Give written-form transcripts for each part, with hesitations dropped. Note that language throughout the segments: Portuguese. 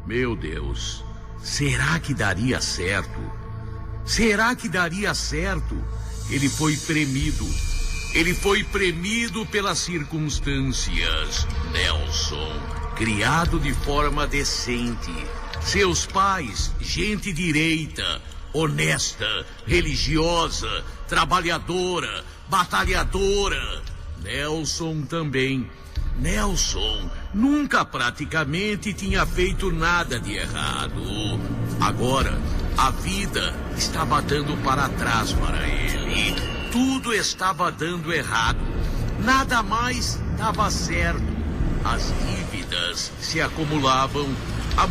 Meu Deus, será que daria certo? Será que daria certo? Ele foi premido. Ele foi premido pelas circunstâncias. Nelson, criado de forma decente. Seus pais, gente direita, honesta, religiosa, trabalhadora, batalhadora. Nelson também. Nelson nunca praticamente tinha feito nada de errado. Agora, a vida estava dando para trás para ele. Tudo estava dando errado. Nada mais dava certo. As dívidas se acumulavam. A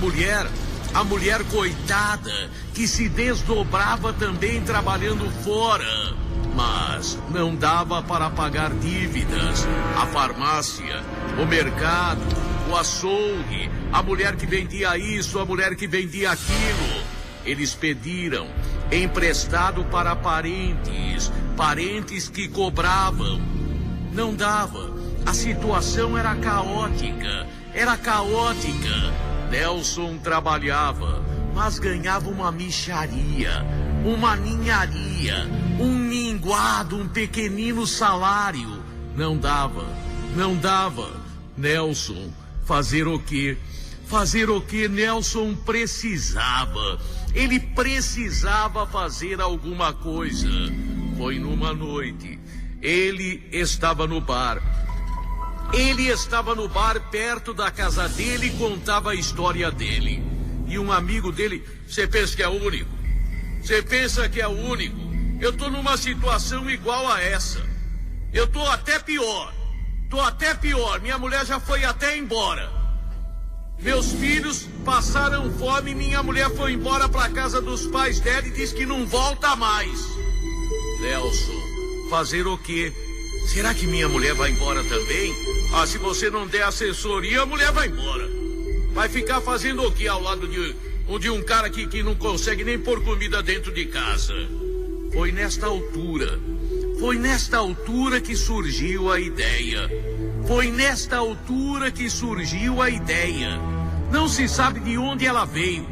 mulher coitada, que se desdobrava também trabalhando fora. Mas não dava para pagar dívidas. A farmácia, o mercado, o açougue, a mulher que vendia isso, a mulher que vendia aquilo. Eles pediram emprestado para parentes que cobravam. Não dava. A situação era caótica. Nelson trabalhava, mas ganhava uma mixaria, uma ninharia, um minguado, um pequenino salário. Não dava. Nelson, fazer o quê? Nelson precisava. Ele precisava fazer alguma coisa. Foi numa noite. Ele estava no bar. Perto da casa dele, e contava a história dele. E um amigo dele, você pensa que é o único? Eu tô numa situação igual a essa. Eu tô até pior. Minha mulher já foi até embora. Meus filhos passaram fome e minha mulher foi embora pra casa dos pais dela e disse que não volta mais. Nelson, fazer o quê? Será que minha mulher vai embora também? Se você não der assessoria, a mulher vai embora. Vai ficar fazendo o quê ao lado de um cara que não consegue nem pôr comida dentro de casa? Foi nesta altura que surgiu a ideia. Não se sabe de onde ela veio.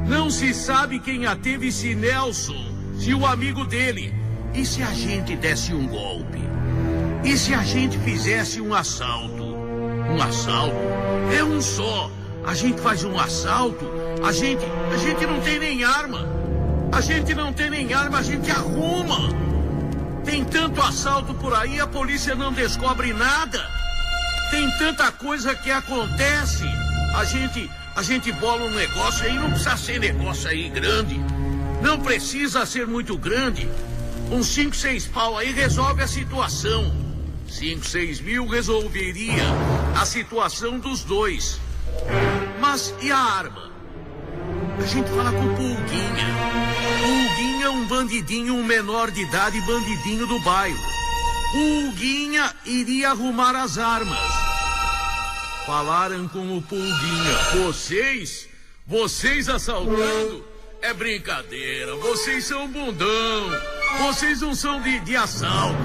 Não se sabe quem a teve, se Nelson, se o amigo dele. E se a gente desse um golpe? E se a gente fizesse um assalto? Um assalto? É um só. A gente faz um assalto, a gente não tem nem arma. A gente arruma. Tem tanto assalto por aí, a polícia não descobre nada. Tem tanta coisa que acontece. A gente bola um negócio aí, não precisa ser negócio aí grande. Não precisa ser muito grande. Uns 5, 6 pau aí resolve a situação. 5, 6 mil resolveria a situação dos dois. Mas e a arma? A gente fala com o Pulguinha. Pulguinha é um bandidinho, um menor de idade, bandidinho do bairro. Pulguinha iria arrumar as armas. Falaram com o Pulguinha. Vocês assaltando? É brincadeira, vocês são bundão. Vocês não são de assalto.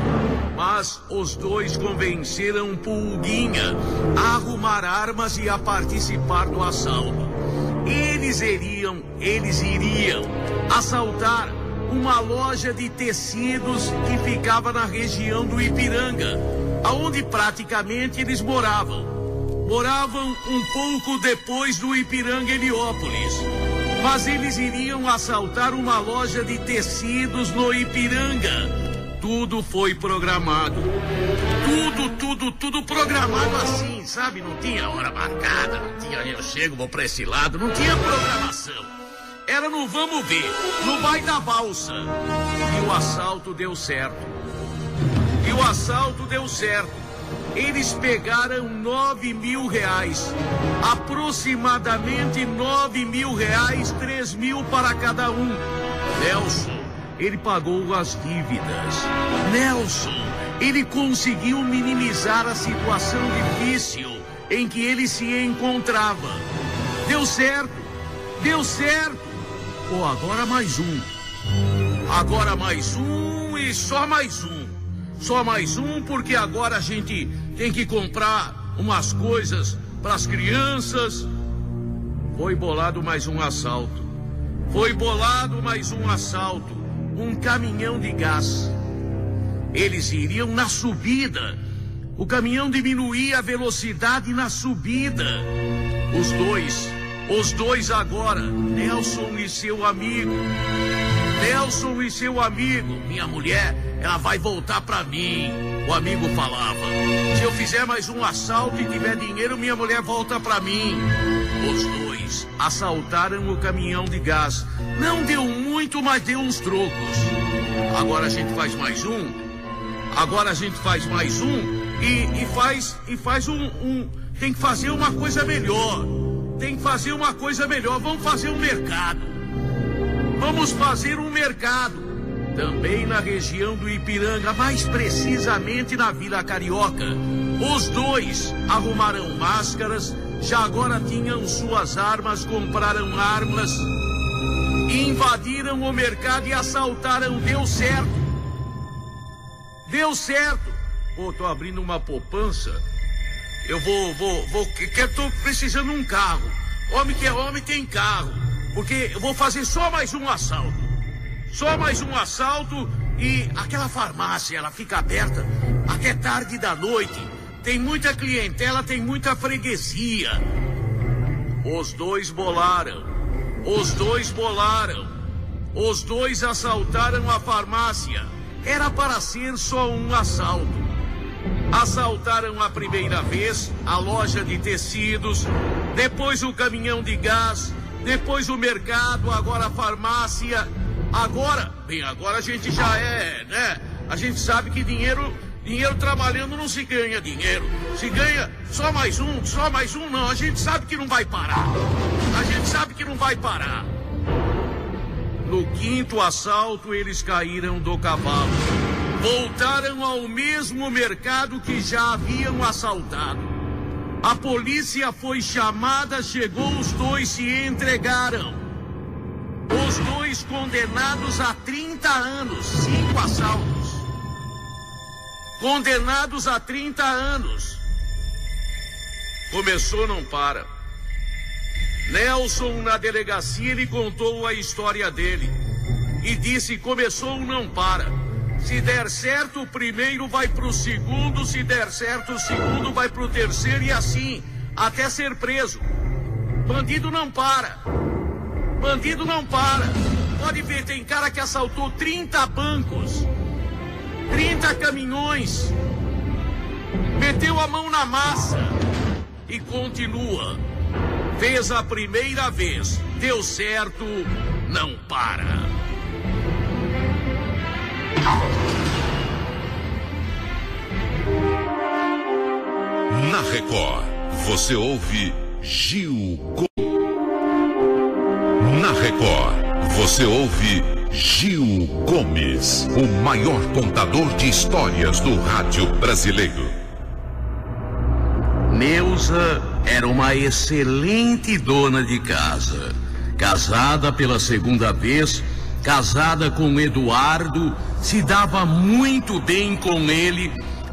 Mas os dois convenceram Pulguinha a arrumar armas e a participar do assalto. Eles iriam assaltar uma loja de tecidos que ficava na região do Ipiranga, aonde praticamente eles moravam. Moravam um pouco depois do Ipiranga Heliópolis. Mas eles iriam assaltar uma loja de tecidos no Ipiranga. Tudo foi programado. Tudo programado assim, sabe? Não tinha hora marcada, não tinha eu chego, vou pra esse lado, não tinha programação. Era no vamos ver, no vai da balsa. E o assalto deu certo. Eles pegaram 9 mil reais. Aproximadamente 9 mil reais, 3 mil para cada um. Nelson, ele pagou as dívidas. Nelson, ele conseguiu minimizar a situação difícil em que ele se encontrava. Deu certo. Pô, agora mais um. E só mais um. Porque agora a gente tem que comprar umas coisas para as crianças. Foi bolado mais um assalto. Foi bolado mais um assalto. Um caminhão de gás. Eles iriam na subida. O caminhão diminuía a velocidade na subida. Os dois agora, Nelson e seu amigo. Nelson e seu amigo. Minha mulher, ela vai voltar pra mim. O amigo falava. Se eu fizer mais um assalto e tiver dinheiro, minha mulher volta pra mim. Os dois assaltaram o caminhão de gás. Não deu muito, mas deu uns trocos. Agora a gente faz mais um. E faz um. Tem que fazer uma coisa melhor. Vamos fazer um mercado. Vamos fazer um mercado. Também na região do Ipiranga, mais precisamente na Vila Carioca. Os dois arrumaram máscaras, já agora tinham suas armas, compraram armas, invadiram o mercado e assaltaram. Deu certo. Pô, tô abrindo uma poupança. Eu tô precisando de um carro. Homem que é homem tem carro. Porque eu vou fazer só mais um assalto. E aquela farmácia, ela fica aberta até tarde da noite. Tem muita clientela, tem muita freguesia. Os dois bolaram. Os dois assaltaram a farmácia. Era para ser só um assalto. Assaltaram a primeira vez a loja de tecidos, depois o caminhão de gás, depois o mercado, agora a farmácia. Agora a gente já né? A gente sabe que dinheiro trabalhando não se ganha dinheiro. Se ganha só mais um, não. A gente sabe que não vai parar. No quinto assalto, eles caíram do cavalo. Voltaram ao mesmo mercado que já haviam assaltado. A polícia foi chamada, chegou, os dois se entregaram. Os dois condenados a 30 anos, 5 assaltos. Condenados a 30 anos. Começou, não para. Nelson, na delegacia, ele contou a história dele. E disse, começou, não para. Se der certo, o primeiro vai pro segundo. Se der certo, o segundo vai pro terceiro. E assim, até ser preso. Bandido não para. Pode ver, tem cara que assaltou 30 bancos, 30 caminhões, meteu a mão na massa e continua. Fez a primeira vez, deu certo, não para. Na Record, você ouve Gil Gomes. Na Record, você ouve Gil Gomes, o maior contador de histórias do rádio brasileiro. Neuza era uma excelente dona de casa. Casada pela segunda vez, casada com Eduardo, se dava muito bem com ele.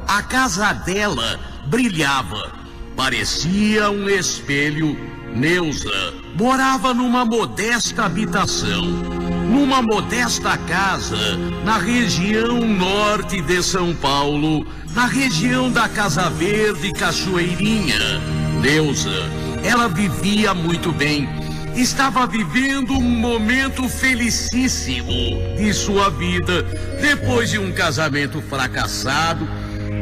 A casa dela brilhava, parecia um espelho. Neuza morava numa modesta habitação, numa modesta casa, na região norte de São Paulo, na região da Casa Verde, Cachoeirinha. Neuza, ela vivia muito bem, estava vivendo um momento felicíssimo de sua vida, depois de um casamento fracassado,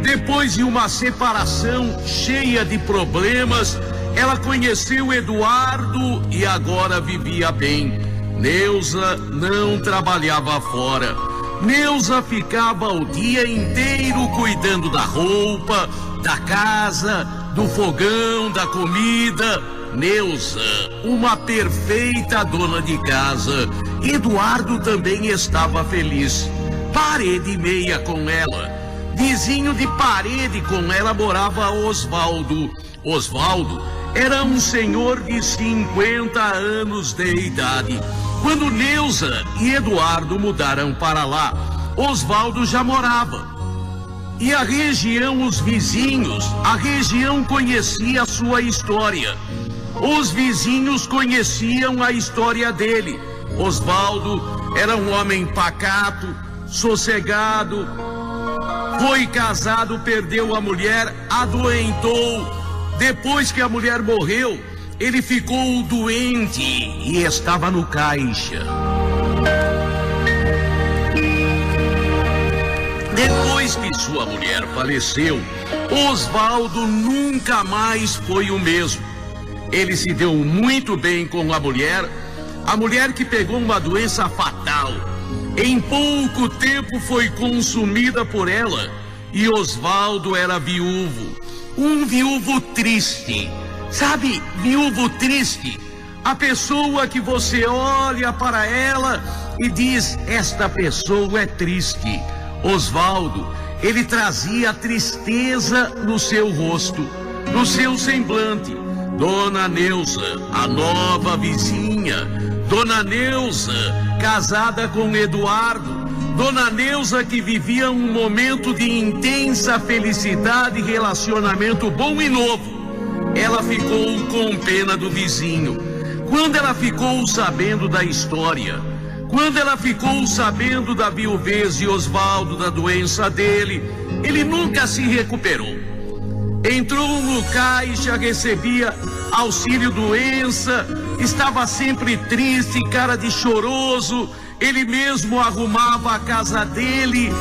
depois de uma separação cheia de problemas. Ela conheceu Eduardo e agora vivia bem. Neuza não trabalhava fora. Neuza ficava o dia inteiro cuidando da roupa, da casa, do fogão, da comida. Neuza, uma perfeita dona de casa. Eduardo também estava feliz. Parede e meia com ela. Vizinho de parede com ela morava Osvaldo. Osvaldo era um senhor de 50 anos de idade. Quando Neuza e Eduardo mudaram para lá, Osvaldo já morava. E a região, os vizinhos, a região conhecia a sua história. Os vizinhos conheciam a história dele. Osvaldo era um homem pacato, sossegado, foi casado, perdeu a mulher, adoentou. Depois que a mulher morreu, ele ficou doente e estava no caixa. Depois que sua mulher faleceu, Osvaldo nunca mais foi o mesmo. Ele se deu muito bem com a mulher que pegou uma doença fatal. Em pouco tempo foi consumida por ela e Osvaldo era viúvo. Um viúvo triste. Sabe, viúvo triste? A pessoa que você olha para ela e diz, esta pessoa é triste. Osvaldo, ele trazia tristeza no seu rosto, no seu semblante. Dona Neuza, a nova vizinha, Dona Neuza, casada com Eduardo, Dona Neuza que vivia um momento de intensa felicidade e relacionamento bom e novo. Ela ficou com pena do vizinho. Quando ela ficou sabendo da história, quando ela ficou sabendo da viuvez de Osvaldo, da doença dele, ele nunca se recuperou. Entrou no caixa, recebia auxílio doença, estava sempre triste, cara de choroso, ele mesmo arrumava a casa dele.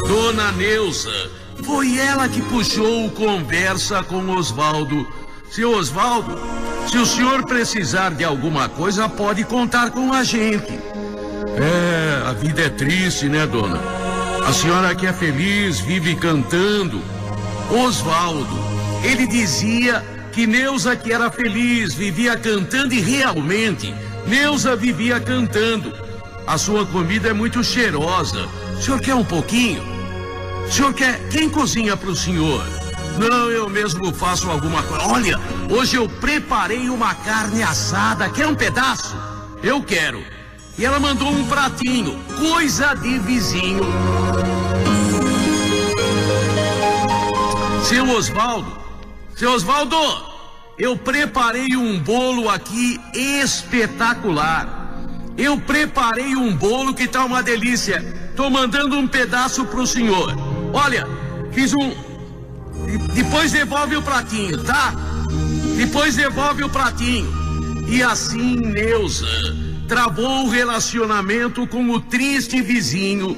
Dona Neuza, foi ela que puxou conversa com Osvaldo. Seu Osvaldo, se o senhor precisar de alguma coisa, pode contar com a gente. A vida é triste, né, dona? A senhora que é feliz, vive cantando. Osvaldo, ele dizia que Neuza que era feliz, vivia cantando e realmente, Neuza vivia cantando. A sua comida é muito cheirosa. O senhor quer um pouquinho? O senhor quer? Quem cozinha para o senhor? Não, eu mesmo faço alguma coisa. Olha, hoje eu preparei uma carne assada. Quer um pedaço? Eu quero. E ela mandou um pratinho, coisa de vizinho. Seu Osvaldo, eu preparei um bolo aqui espetacular. Eu preparei um bolo que tá uma delícia. Tô mandando um pedaço pro senhor. Olha, fiz um... Depois devolve o pratinho, tá? Depois devolve o pratinho. E assim Neuza travou o relacionamento com o triste vizinho.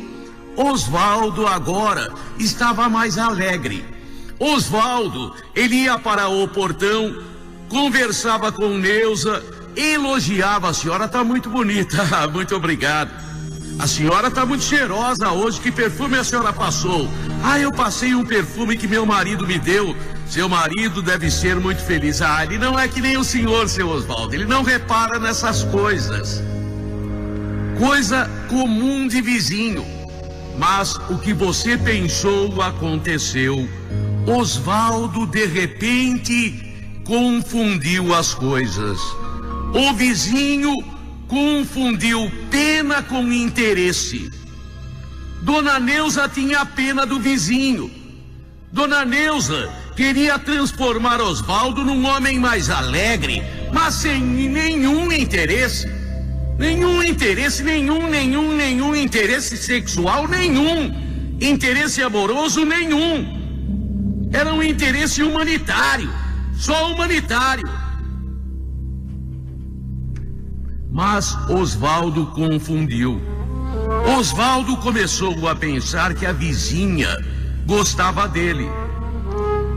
Osvaldo agora estava mais alegre. Osvaldo, ele ia para o portão, conversava com Neuza, elogiava. A senhora está muito bonita. Muito obrigado. A senhora está muito cheirosa hoje. Que perfume a senhora passou? Eu passei um perfume que meu marido me deu. Seu marido deve ser muito feliz. Ele não é que nem o senhor, seu Osvaldo. Ele não repara nessas coisas. Coisa comum de vizinho. Mas o que você pensou aconteceu. Osvaldo, de repente, confundiu as coisas. O vizinho confundiu pena com interesse. Dona Neuza tinha pena do vizinho. Dona Neuza queria transformar Osvaldo num homem mais alegre, mas sem nenhum interesse. Nenhum interesse sexual, nenhum. Interesse amoroso, nenhum. Era um interesse humanitário, só humanitário. Mas Osvaldo confundiu. Osvaldo começou a pensar que a vizinha gostava dele.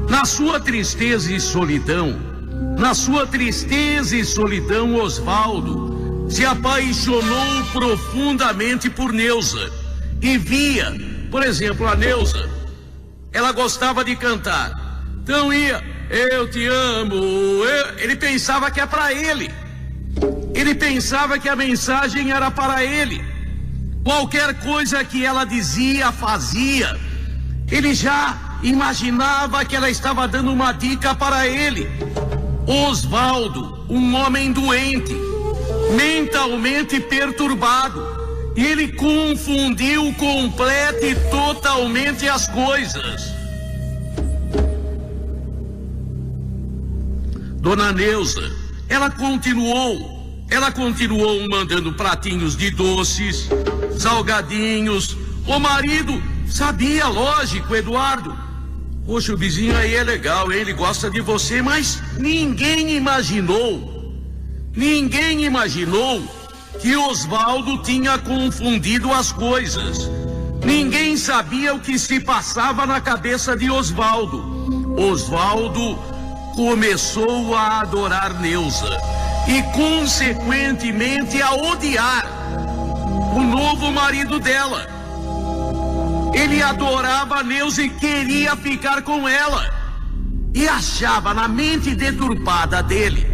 Na sua tristeza e solidão, Osvaldo se apaixonou profundamente por Neuza. E via, por exemplo, a Neuza, ela gostava de cantar. Então ia, eu te amo. Ele pensava que é para ele. Ele pensava que a mensagem era para ele. Qualquer coisa que ela dizia, fazia, ele já imaginava que ela estava dando uma dica para ele. Osvaldo, um homem doente, mentalmente perturbado, e ele confundiu completa e totalmente as coisas. Dona Neuza ela continuou mandando pratinhos de doces, salgadinhos. O marido sabia, lógico, Eduardo. Poxa, o vizinho aí é legal, ele gosta de você, mas ninguém imaginou que Osvaldo tinha confundido as coisas. Ninguém sabia o que se passava na cabeça de Osvaldo. Osvaldo começou a adorar Neuza e, consequentemente, a odiar o novo marido dela. Ele adorava a Neuza e queria ficar com ela. E achava na mente deturpada dele,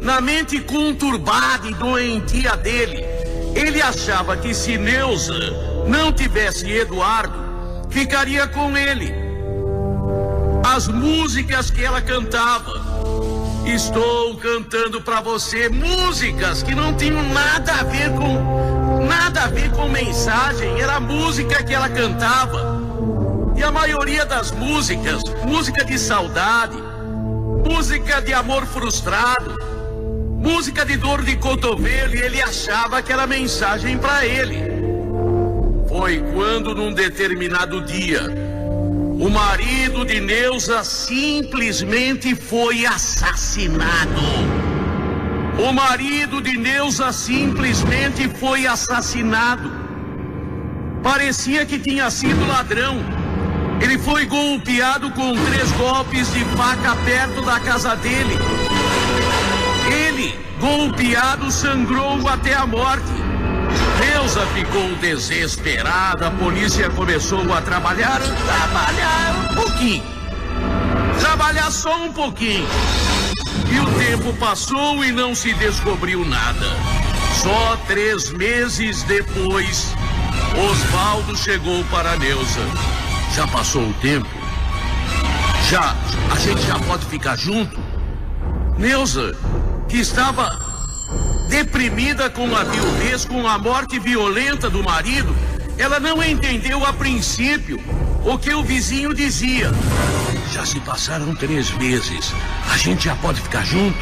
na mente conturbada e doentia dele, ele achava que se Neuza não tivesse Eduardo, ficaria com ele. As músicas que ela cantava, estou cantando pra você, músicas que não tinham nada a ver com mensagem, era a música que ela cantava. E a maioria das músicas, música de saudade, música de amor frustrado, música de dor de cotovelo, e ele achava que era mensagem para ele. Foi quando, num determinado dia, o marido de Neuza simplesmente foi assassinado. O marido de Neuza simplesmente foi assassinado. Parecia que tinha sido ladrão. Ele foi golpeado com 3 golpes de faca perto da casa dele. Ele, golpeado, sangrou até a morte. Neuza ficou desesperada. A polícia começou a trabalhar um pouquinho. Trabalhar só um pouquinho. E o tempo passou e não se descobriu nada. Só 3 meses depois, Osvaldo chegou para Neuza. Já passou o tempo? A gente já pode ficar junto? Neuza, que estava deprimida com a viuvez, com a morte violenta do marido, ela não entendeu a princípio o que o vizinho dizia. Já se passaram 3 meses, a gente já pode ficar junto?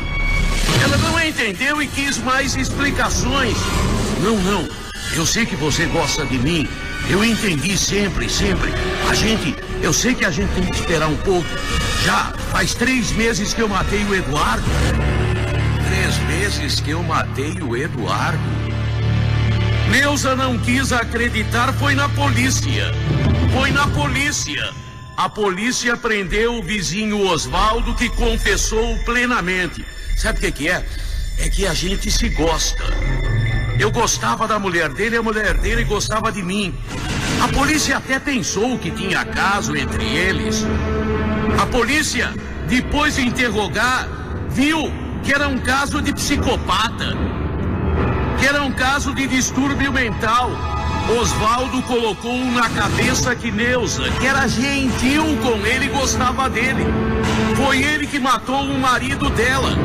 Ela não entendeu e quis mais explicações. Não, eu sei que você gosta de mim, eu entendi sempre. Eu sei que a gente tem que esperar um pouco. Já faz 3 meses que eu matei o Eduardo. 3 meses que eu matei o Eduardo? Neuza não quis acreditar, foi na polícia. A polícia prendeu o vizinho Osvaldo, que confessou plenamente. Sabe o que é? É que a gente se gosta. Eu gostava da mulher dele, a mulher dele gostava de mim. A polícia até pensou que tinha caso entre eles. A polícia, depois de interrogar, viu que era um caso de psicopata, que era um caso de distúrbio mental. Osvaldo colocou na cabeça que Neuza, que era gentil com ele, gostava dele. Foi ele que matou o marido dela.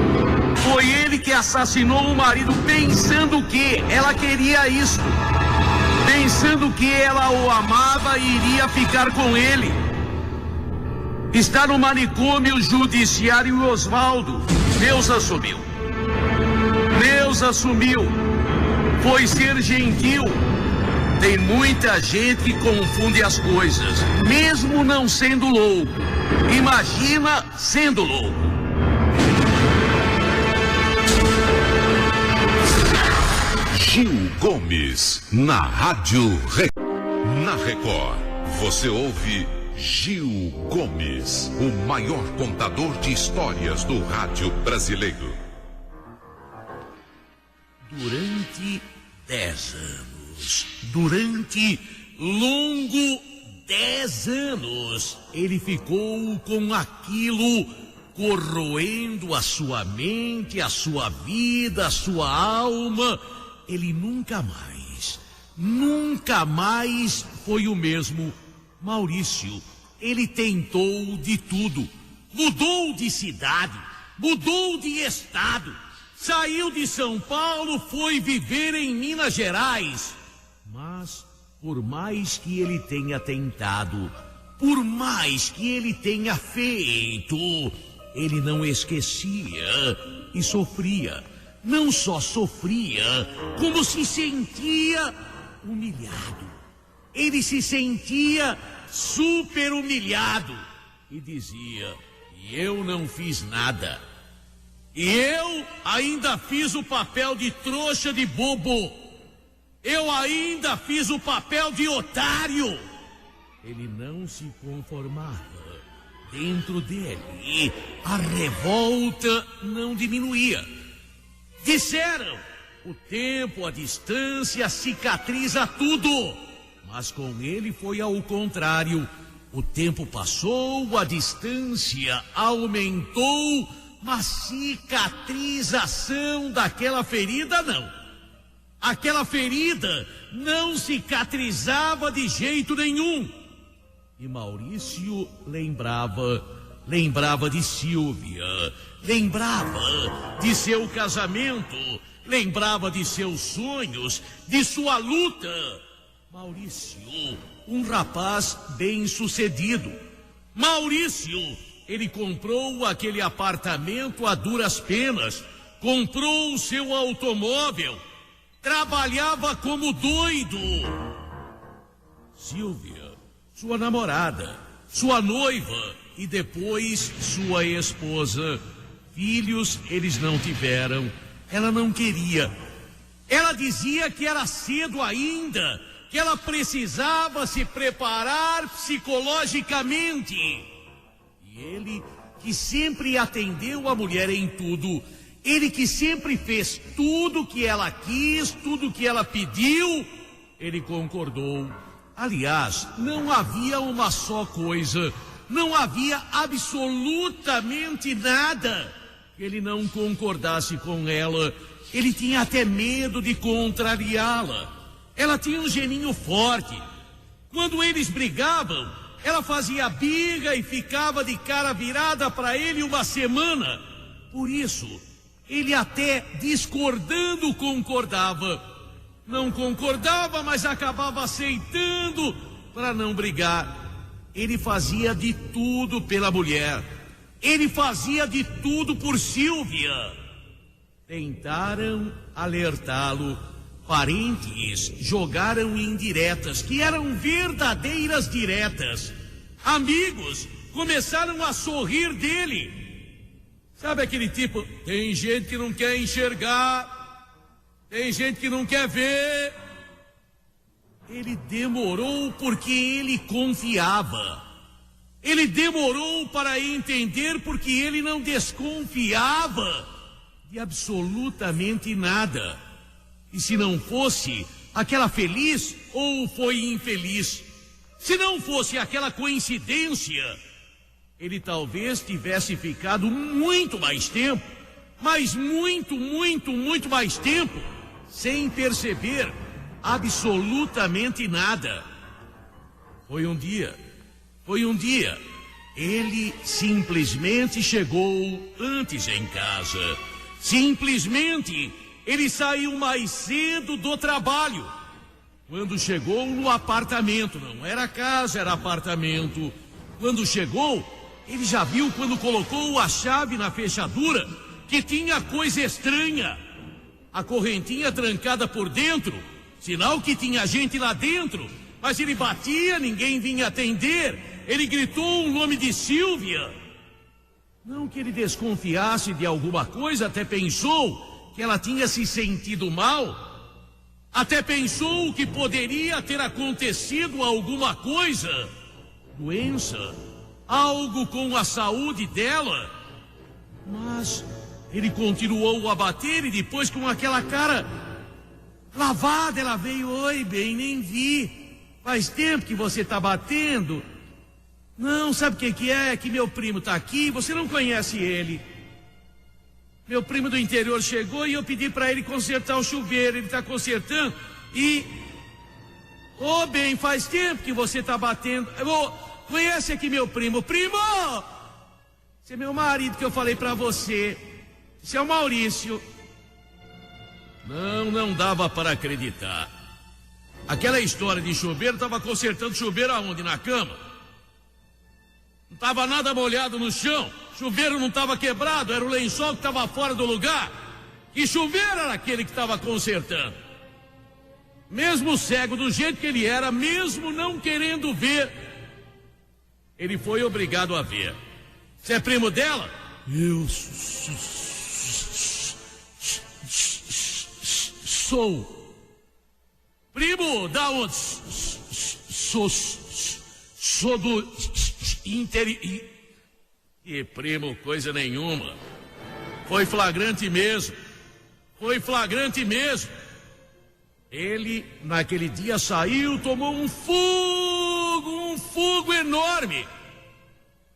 Foi ele que assassinou o marido, pensando que ela queria isso. Pensando que ela o amava e iria ficar com ele. Está no manicômio judiciário Osvaldo. Neuza sumiu. Foi ser gentil. Tem muita gente que confunde as coisas, mesmo não sendo louco. Imagina sendo louco. Gil Gomes, na Rádio Na Record, você ouve Gil Gomes, o maior contador de histórias do rádio brasileiro. Durante 10 anos, durante longo 10 anos, ele ficou com aquilo corroendo a sua mente, a sua vida, a sua alma. Ele nunca mais foi o mesmo Maurício. Ele tentou de tudo. Mudou de cidade, mudou de estado, saiu de São Paulo, foi viver em Minas Gerais. Mas, por mais que ele tenha tentado, por mais que ele tenha feito, ele não esquecia e sofria. Não só sofria, como se sentia humilhado. Ele se sentia super humilhado e dizia: eu não fiz nada. E eu ainda fiz o papel de trouxa, de bobo. Eu ainda fiz o papel de otário. Ele não se conformava. Dentro dele, a revolta não diminuía. Disseram: o tempo, a distância cicatriza tudo. Mas com ele foi ao contrário. O tempo passou, a distância aumentou, mas cicatrização daquela ferida não. Aquela ferida não cicatrizava de jeito nenhum. E Maurício lembrava de Silvia, lembrava de seu casamento, lembrava de seus sonhos, de sua luta. Maurício, um rapaz bem-sucedido. Maurício, ele comprou aquele apartamento a duras penas, comprou o seu automóvel, trabalhava como doido. Silvia, sua namorada, sua noiva e depois sua esposa. Filhos eles não tiveram, ela não queria. Ela dizia que era cedo ainda, que ela precisava se preparar psicologicamente. E ele, que sempre atendeu a mulher em tudo, ele que sempre fez tudo que ela quis, tudo que ela pediu, ele concordou. Aliás, não havia uma só coisa, não havia absolutamente nada que ele não concordasse com ela. Ele tinha até medo de contrariá-la. Ela tinha um geninho forte. Quando eles brigavam, ela fazia birra e ficava de cara virada para ele uma semana. Por isso, ele até discordando concordava. Não concordava, mas acabava aceitando para não brigar. Ele fazia de tudo pela mulher. Ele fazia de tudo por Silvia. Tentaram alertá-lo. Parentes jogaram indiretas, que eram verdadeiras diretas. Amigos começaram a sorrir dele. Sabe aquele tipo, tem gente que não quer enxergar, tem gente que não quer ver. Ele demorou porque ele confiava. Ele demorou para entender porque ele não desconfiava de absolutamente nada. E se não fosse aquela feliz ou foi infeliz, se não fosse aquela coincidência, ele talvez tivesse ficado muito mais tempo, mas muito mais tempo, sem perceber absolutamente nada. Foi um dia, ele simplesmente chegou antes em casa, simplesmente ele saiu mais cedo do trabalho. Quando chegou no apartamento, não era casa, era apartamento. Quando chegou, ele já viu quando colocou a chave na fechadura que tinha coisa estranha. A correntinha trancada por dentro, sinal que tinha gente lá dentro. Mas ele batia, ninguém vinha atender. Ele gritou o nome de Silvia. Não que ele desconfiasse de alguma coisa, até pensou que ela tinha se sentido mal, até pensou que poderia ter acontecido alguma coisa, doença, algo com a saúde dela. Mas ele continuou a bater e depois, com aquela cara lavada, ela veio: oi, bem, nem vi, faz tempo que você está batendo. Não, sabe o que é? Que meu primo está aqui, você não conhece ele. Meu primo do interior chegou e eu pedi para ele consertar o chuveiro. Ele está consertando e... Ô, bem, faz tempo que você está batendo. Conhece aqui meu primo. Primo! Esse é meu marido que eu falei para você. Esse é o Maurício. Não dava para acreditar. Aquela história de chuveiro, estava consertando chuveiro aonde? Na cama? Não estava nada molhado no chão, chuveiro não estava quebrado, era o lençol que estava fora do lugar. E chuveiro era aquele que estava consertando. Mesmo cego do jeito que ele era, mesmo não querendo ver, ele foi obrigado a ver. Você é primo dela? Eu sou. Primo da onde? Sou do interior. E primo, coisa nenhuma. Foi flagrante mesmo. Foi flagrante mesmo. Ele, naquele dia, saiu, tomou um fogo enorme.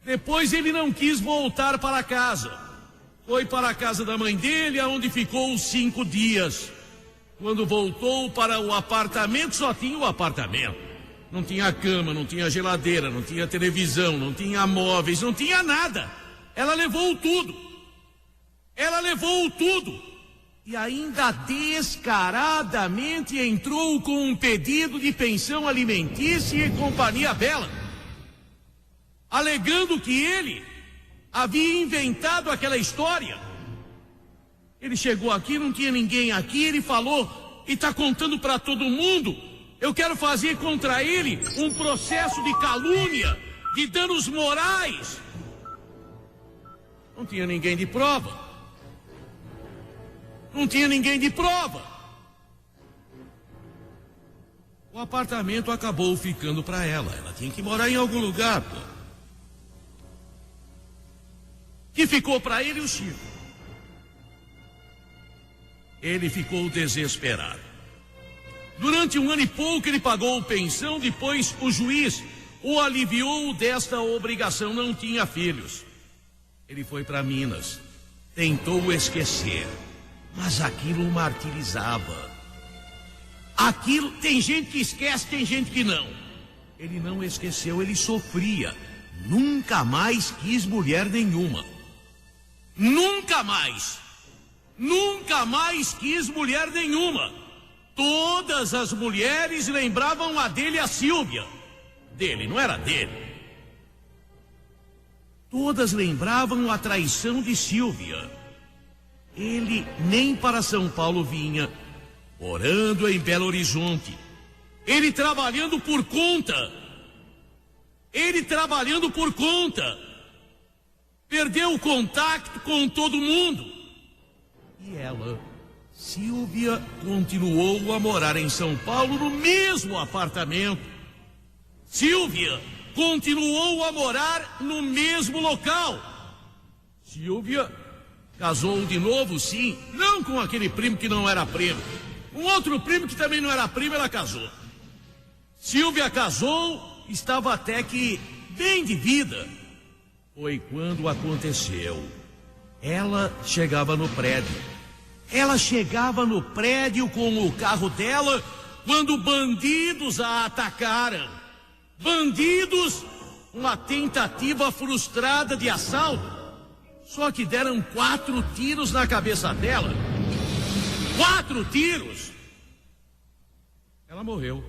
Depois ele não quis voltar para casa. Foi para a casa da mãe dele, onde ficou 5 dias. Quando voltou para o apartamento, só tinha o apartamento. Não tinha cama, não tinha geladeira, não tinha televisão, não tinha móveis, não tinha nada. Ela levou tudo. Ela levou tudo. E ainda descaradamente entrou com um pedido de pensão alimentícia e companhia bela, alegando que ele havia inventado aquela história. Ele chegou aqui, não tinha ninguém aqui, ele falou e está contando para todo mundo. Eu quero fazer contra ele um processo de calúnia, de danos morais. Não tinha ninguém de prova. Não tinha ninguém de prova. O apartamento acabou ficando para ela. Ela tinha que morar em algum lugar, pô. Que ficou para ele o Chico. Ele ficou desesperado. Durante 1 ano e pouco ele pagou pensão, depois o juiz o aliviou desta obrigação, não tinha filhos. Ele foi para Minas, tentou esquecer, mas aquilo o martirizava. Aquilo, tem gente que esquece, tem gente que não. Ele não esqueceu, ele sofria. Nunca mais quis mulher nenhuma. Nunca mais quis mulher nenhuma. Todas as mulheres lembravam a dele, a Sílvia. Dele, não era dele. Todas lembravam a traição de Sílvia. Ele nem para São Paulo vinha, morando em Belo Horizonte. Ele trabalhando por conta. Perdeu o contato com todo mundo. E ela, Sílvia, continuou a morar em São Paulo no mesmo apartamento. Sílvia continuou a morar no mesmo local. Sílvia casou de novo, sim, não com aquele primo que não era primo. Um outro primo que também não era primo, ela casou. Sílvia casou, estava até que bem de vida. Foi quando aconteceu. Ela chegava no prédio. Ela chegava no prédio com o carro dela quando bandidos a atacaram. Bandidos, uma tentativa frustrada de assalto. Só que deram 4 tiros na cabeça dela. 4 tiros. Ela morreu.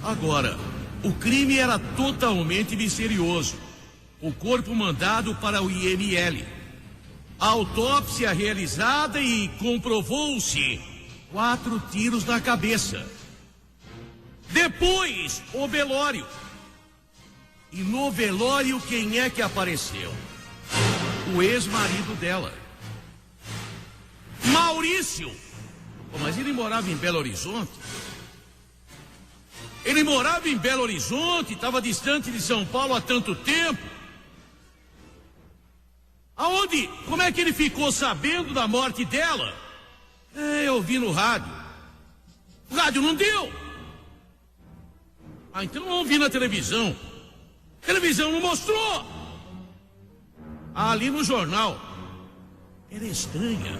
Agora, o crime era totalmente misterioso. O corpo mandado para o IML. A autópsia realizada e comprovou-se 4 tiros na cabeça. Depois, o velório. E no velório, quem é que apareceu? O ex-marido dela, Maurício. Pô, mas ele morava em Belo Horizonte. Estava distante de São Paulo há tanto tempo. Aonde? Como é que ele ficou sabendo da morte dela? Eu vi no rádio. O rádio não deu. Então eu vi na televisão. A televisão não mostrou. Ali no jornal. Era estranha.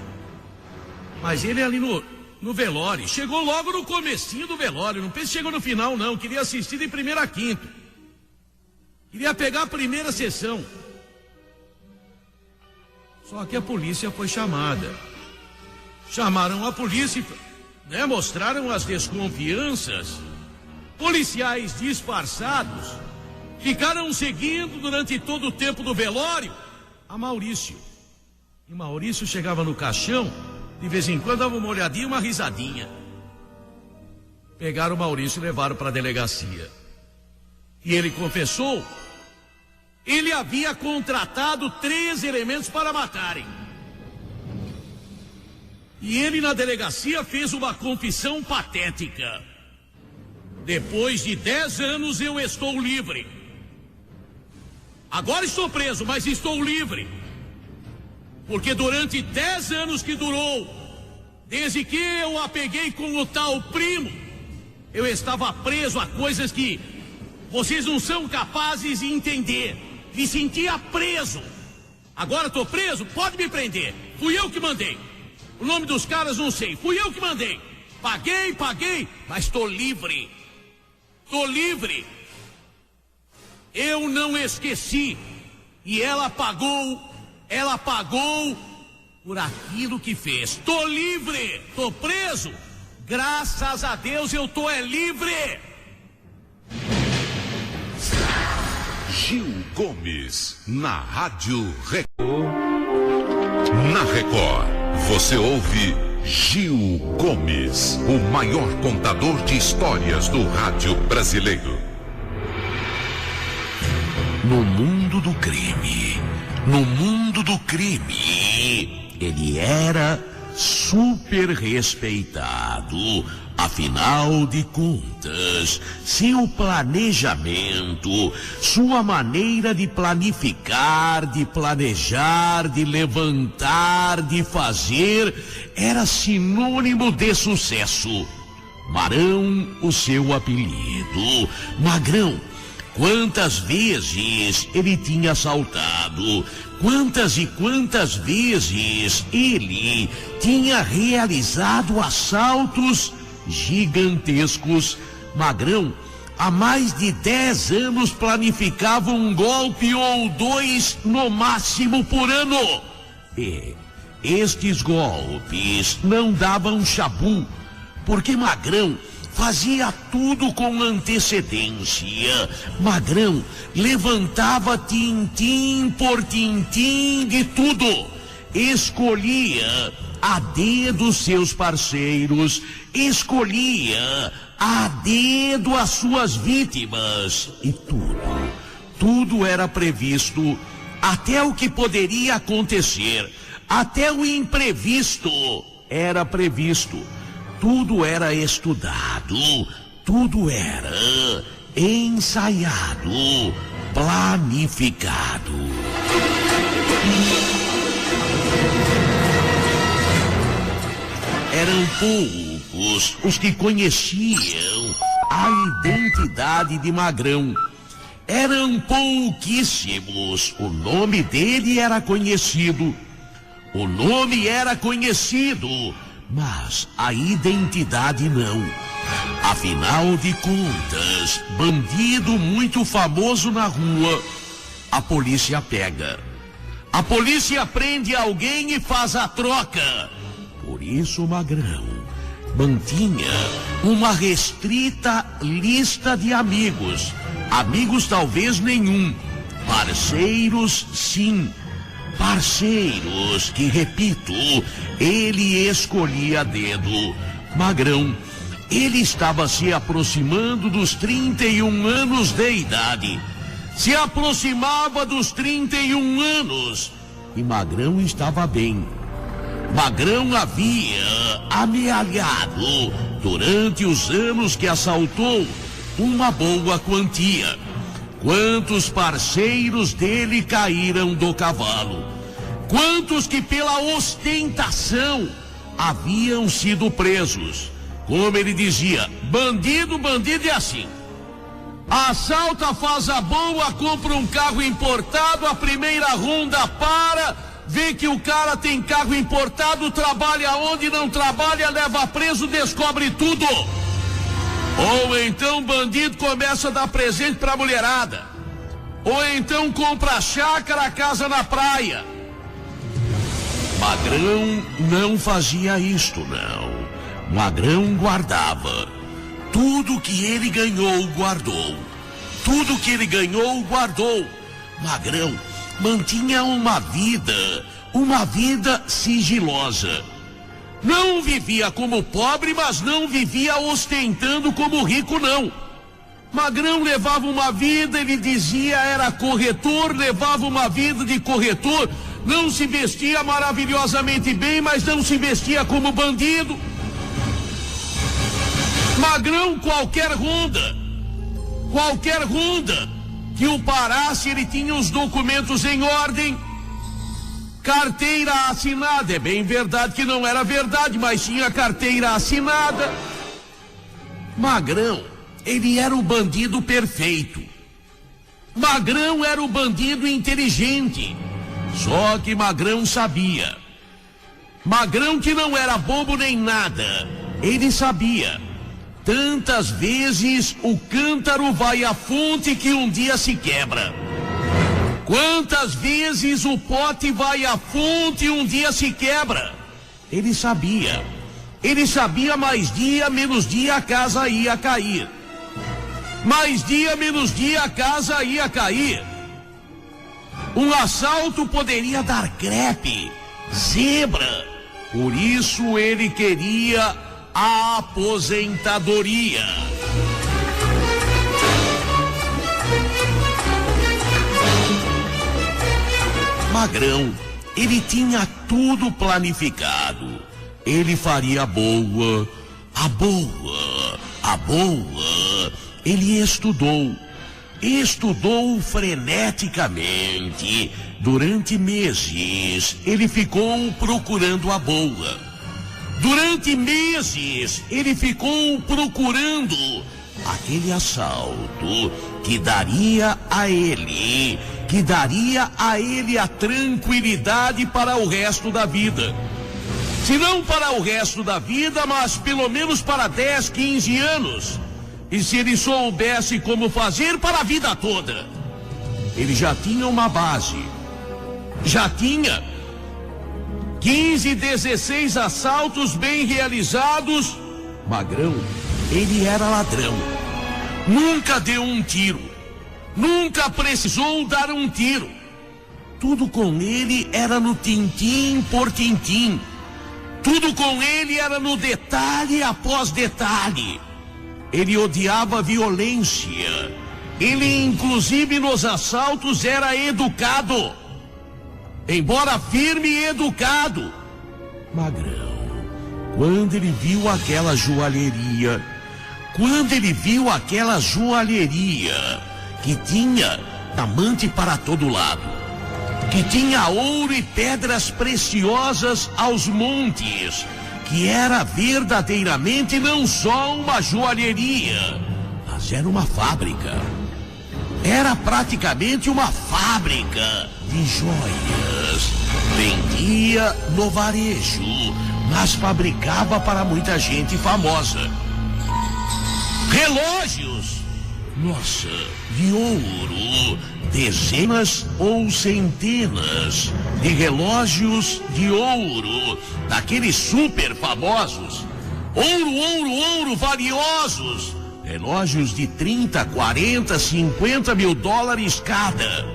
Mas ele ali no velório. Chegou logo no comecinho do velório. Não pense que chegou no final, não. Queria assistir de 1ª a 5ª. Queria pegar a primeira sessão. Só que a polícia foi chamada. Chamaram a polícia, né? Mostraram as desconfianças. Policiais disfarçados Ficaram seguindo durante todo o tempo do velório a Maurício. E Maurício chegava no caixão, de vez em quando dava uma olhadinha e uma risadinha. Pegaram o Maurício e levaram para a delegacia. E ele confessou, ele havia contratado 3 elementos para matarem. E ele na delegacia fez uma confissão patética. Depois de 10 anos eu estou livre. Agora estou preso, mas estou livre. Porque durante 10 anos que durou, desde que eu a peguei com o tal primo, eu estava preso a coisas que vocês não são capazes de entender. Me sentia preso. Agora estou preso, pode me prender. Fui eu que mandei. O nome dos caras não sei, fui eu que mandei. Paguei, mas estou livre. Estou livre. Eu não esqueci. E ela pagou por aquilo que fez. Estou livre, estou preso. Graças a Deus eu estou livre. Gil Gomes, na Rádio Record. Na Record, você ouve Gil Gomes, o maior contador de histórias do rádio brasileiro. No mundo do crime, ele era super respeitado. Afinal de contas, seu planejamento, sua maneira de planificar, de planejar, de levantar, de fazer, era sinônimo de sucesso. Marão, o seu apelido. Magrão. Quantas vezes ele tinha assaltado, quantas e quantas vezes ele tinha realizado assaltos gigantescos. Magrão, há mais de 10 anos planificava um golpe ou 2 no máximo por ano. E estes golpes não davam chabu, porque Magrão fazia tudo com antecedência. Magrão levantava tintim por tintim de tudo. Escolhia a dedo seus parceiros, escolhia a dedo as suas vítimas. E tudo era previsto, até o que poderia acontecer, até o imprevisto era previsto. Tudo era estudado, tudo era ensaiado, planificado. Eram poucos os que conheciam a identidade de Magrão. Eram pouquíssimos. O nome dele era conhecido. Mas a identidade não. Afinal de contas, bandido muito famoso na rua, a polícia pega. A polícia prende alguém e faz a troca. Por isso Magrão mantinha uma restrita lista de amigos. Amigos talvez nenhum. Parceiros sim. Parceiros que, repito, ele escolhia a dedo. Magrão, ele estava se aproximando dos 31 anos de idade. Se aproximava dos 31 anos. E Magrão estava bem. Magrão havia amealhado, durante os anos que assaltou, uma boa quantia. Quantos parceiros dele caíram do cavalo? Quantos que pela ostentação haviam sido presos? Como ele dizia, bandido é assim. Assalta, faz a boa, compra um carro importado, a primeira ronda para, vê que o cara tem carro importado, trabalha onde não trabalha, leva preso, descobre tudo. Ou então bandido começa a dar presente pra mulherada. Ou então compra chácara, casa na praia. Magrão não fazia isto, não. Magrão guardava. Tudo que ele ganhou, guardou. Tudo que ele ganhou, guardou. Magrão mantinha uma vida sigilosa. Não vivia como pobre, mas não vivia ostentando como rico, não. Magrão levava uma vida, ele dizia era corretor, levava uma vida de corretor, não se vestia maravilhosamente bem, mas não se vestia como bandido. Magrão, qualquer ronda que o parasse, ele tinha os documentos em ordem, carteira assinada. É bem verdade que não era verdade, mas tinha carteira assinada. Magrão, ele era o bandido perfeito. Magrão era o bandido inteligente. Só que Magrão sabia. Magrão, que não era bobo nem nada, ele sabia. Tantas vezes o cântaro vai à fonte que um dia se quebra. Quantas vezes o pote vai à fonte e um dia se quebra? Ele sabia. Ele sabia, mais dia, menos dia a casa ia cair. Mais dia, menos dia a casa ia cair. Um assalto poderia dar crepe, zebra. Por isso ele queria a aposentadoria. Magrão, ele tinha tudo planificado. Ele faria a boa. Ele estudou freneticamente. Durante meses, ele ficou procurando a boa. Durante meses, ele ficou procurando aquele assalto que daria a ele a tranquilidade para o resto da vida. Se não para o resto da vida, mas pelo menos para 10, 15 anos. E se ele soubesse como fazer, para a vida toda. Ele já tinha uma base. Já tinha 15, 16 assaltos bem realizados. Magrão, ele era ladrão. Nunca deu um tiro. Nunca precisou dar um tiro. Tudo com ele era no tintim por tintim. Tudo com ele era no detalhe após detalhe. Ele odiava violência. Ele, inclusive, nos assaltos era educado. Embora firme e educado. Magrão, quando ele viu aquela joalheria, que tinha diamante para todo lado, que tinha ouro e pedras preciosas aos montes, que era verdadeiramente não só uma joalheria, mas era uma fábrica. Era praticamente uma fábrica de joias. Vendia no varejo, mas fabricava para muita gente famosa. Relógios, nossa, de ouro, dezenas ou centenas de relógios de ouro, daqueles super famosos. Ouro, valiosos. Relógios de 30, 40, 50 mil dólares cada.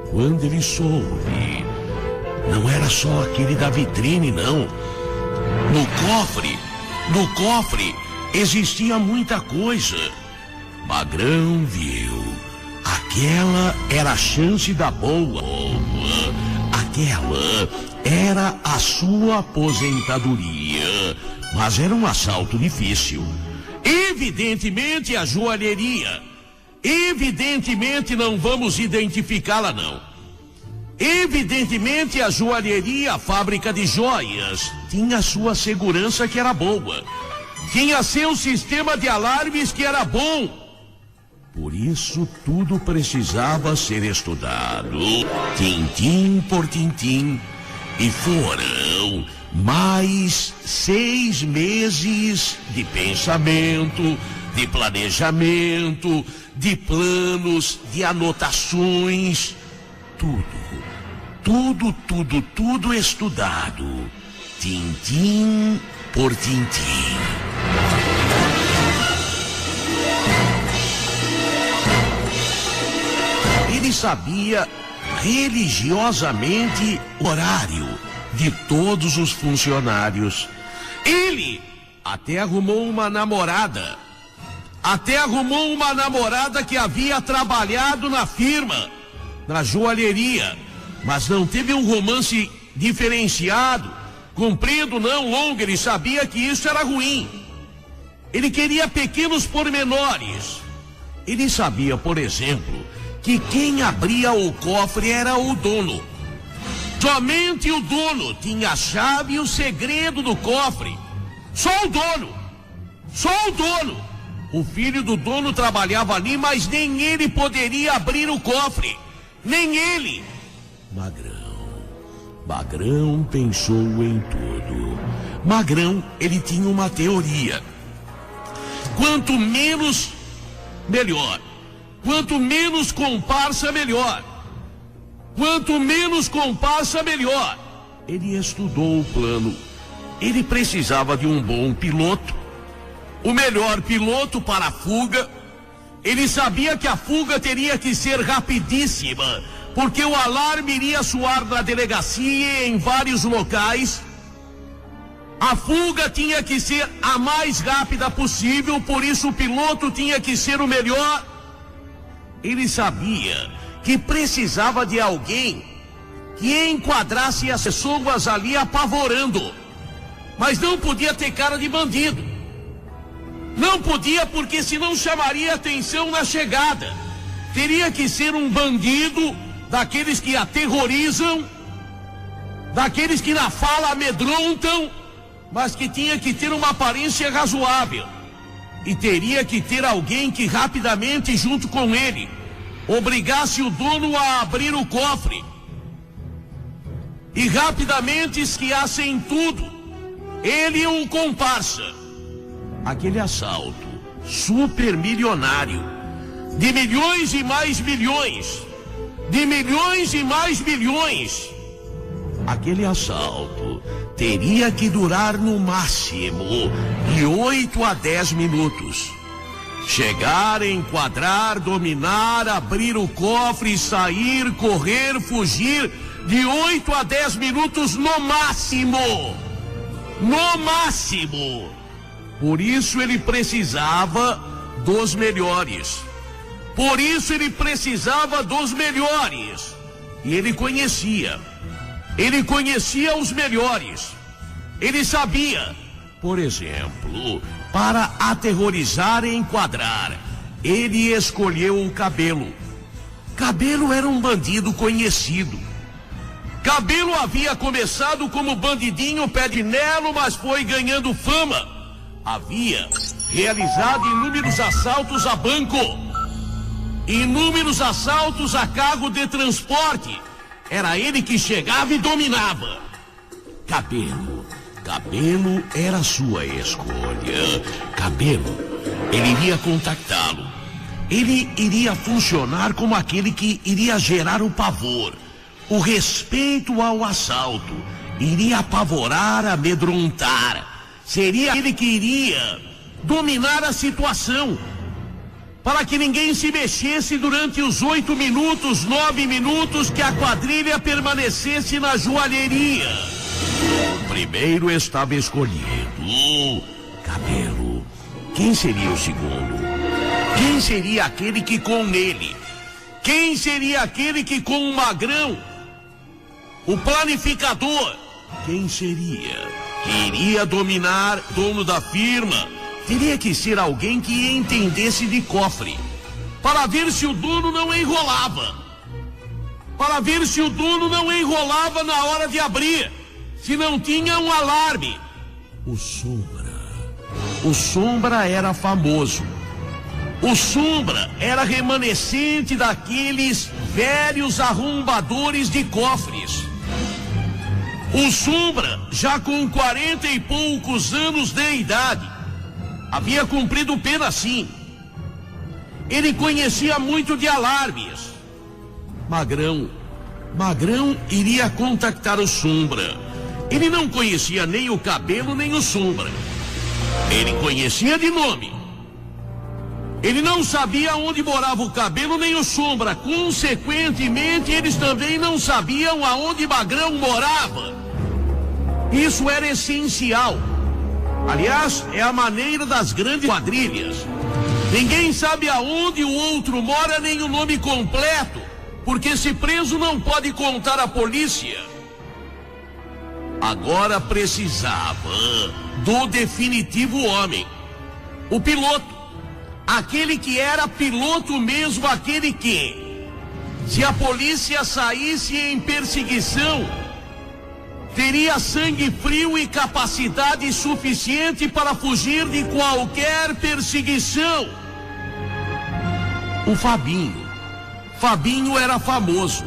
Quando ele soube, não era só aquele da vitrine, não. No cofre existia muita coisa. Magrão viu. Aquela era a chance da boa. Aquela era a sua aposentadoria. Mas era um assalto difícil. Evidentemente a joalheria. Evidentemente não vamos identificá-la, não. Evidentemente a joalheria, a fábrica de joias, tinha sua segurança que era boa. Tinha seu sistema de alarmes que era bom. Por isso tudo precisava ser estudado, tintim por tintim. E foram mais 6 meses de pensamento, de planejamento, de planos, de anotações. Tudo estudado, tintim por tintim. ele sabia religiosamente o horário de todos os funcionários. Ele até arrumou uma namorada. Que havia trabalhado na firma, na joalheria, mas não teve um romance diferenciado, comprido, não longo. Ele sabia que isso era ruim. Ele queria pequenos pormenores. Ele sabia, por exemplo, que quem abria o cofre era o dono. Somente o dono tinha a chave e o segredo do cofre. Só o dono. O filho do dono trabalhava ali, mas nem ele poderia abrir o cofre. Nem ele. Magrão pensou em tudo. Magrão, ele tinha uma teoria. Quanto menos, melhor. Quanto menos comparsa, melhor. Ele estudou o plano. Ele precisava de um bom piloto. O melhor piloto para a fuga. Ele sabia que a fuga teria que ser rapidíssima, porque o alarme iria soar na delegacia e em vários locais. A fuga tinha que ser a mais rápida possível, por isso o piloto tinha que ser o melhor. Ele sabia que precisava de alguém que enquadrasse as pessoas ali apavorando, mas não podia ter cara de bandido. Não podia, porque senão chamaria atenção na chegada. Teria que ser um bandido daqueles que aterrorizam, daqueles que na fala amedrontam, mas que tinha que ter uma aparência razoável. E teria que ter alguém que rapidamente, junto com ele, obrigasse o dono a abrir o cofre e rapidamente esquiassem tudo. Ele e um comparsa. Aquele assalto supermilionário, de milhões e mais milhões, aquele assalto teria que durar no máximo de 8 a 10 minutos. Chegar, enquadrar, dominar, abrir o cofre, sair, correr, fugir, de 8 a 10 minutos no máximo. Por isso ele precisava dos melhores. E ele conhecia os melhores. Ele sabia, por exemplo, para aterrorizar e enquadrar, ele escolheu o Cabelo. Cabelo era um bandido conhecido. Cabelo havia começado como bandidinho pé de nelo, mas foi ganhando fama. Havia realizado inúmeros assaltos a banco, inúmeros assaltos a cargo de transporte. Era ele que chegava e dominava. Cabelo era sua escolha. Cabelo, ele iria contactá-lo. Ele iria funcionar como aquele que iria gerar o pavor, o respeito ao assalto. Iria apavorar, amedrontar. Seria ele que iria dominar a situação, para que ninguém se mexesse durante os 8 minutos, 9 minutos que a quadrilha permanecesse na joalheria. O primeiro estava escolhido. Cabelo. Quem seria o segundo? Quem seria aquele que com ele? Quem seria aquele que com o Magrão? O planificador. Quem seria? Que iria dominar, dono da firma. Teria que ser alguém que entendesse de cofre, para ver se o dono não enrolava. Na hora de abrir, se não tinha um alarme. O Sombra era famoso. O Sombra era remanescente daqueles velhos arrombadores de cofres. O Sombra, já com 40 e poucos anos de idade, havia cumprido pena sim. Ele conhecia muito de alarmes. Magrão iria contactar o Sombra. Ele não conhecia nem o Cabelo nem o Sombra. Ele conhecia de nome. Ele não sabia onde morava o Cabelo nem o Sombra. Consequentemente, eles também não sabiam aonde Magrão morava. Isso era essencial. Aliás, é a maneira das grandes quadrilhas. Ninguém sabe aonde o outro mora nem o nome completo, porque se preso não pode contar à polícia. Agora precisava do definitivo homem, o piloto. Aquele que era piloto mesmo, aquele que, se a polícia saísse em perseguição, teria sangue frio e capacidade suficiente para fugir de qualquer perseguição. O Fabinho. Fabinho era famoso.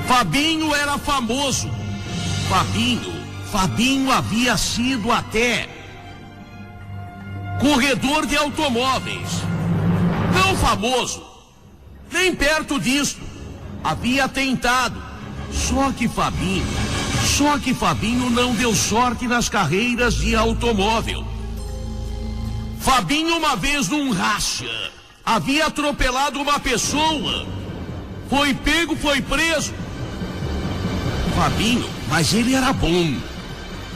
Fabinho era famoso. Fabinho havia sido até corredor de automóveis. Não famoso, nem perto disso. Havia tentado. Só que Fabinho não deu sorte nas carreiras de automóvel. Fabinho, uma vez num racha, havia atropelado uma pessoa. Foi pego, foi preso. Fabinho, mas ele era bom.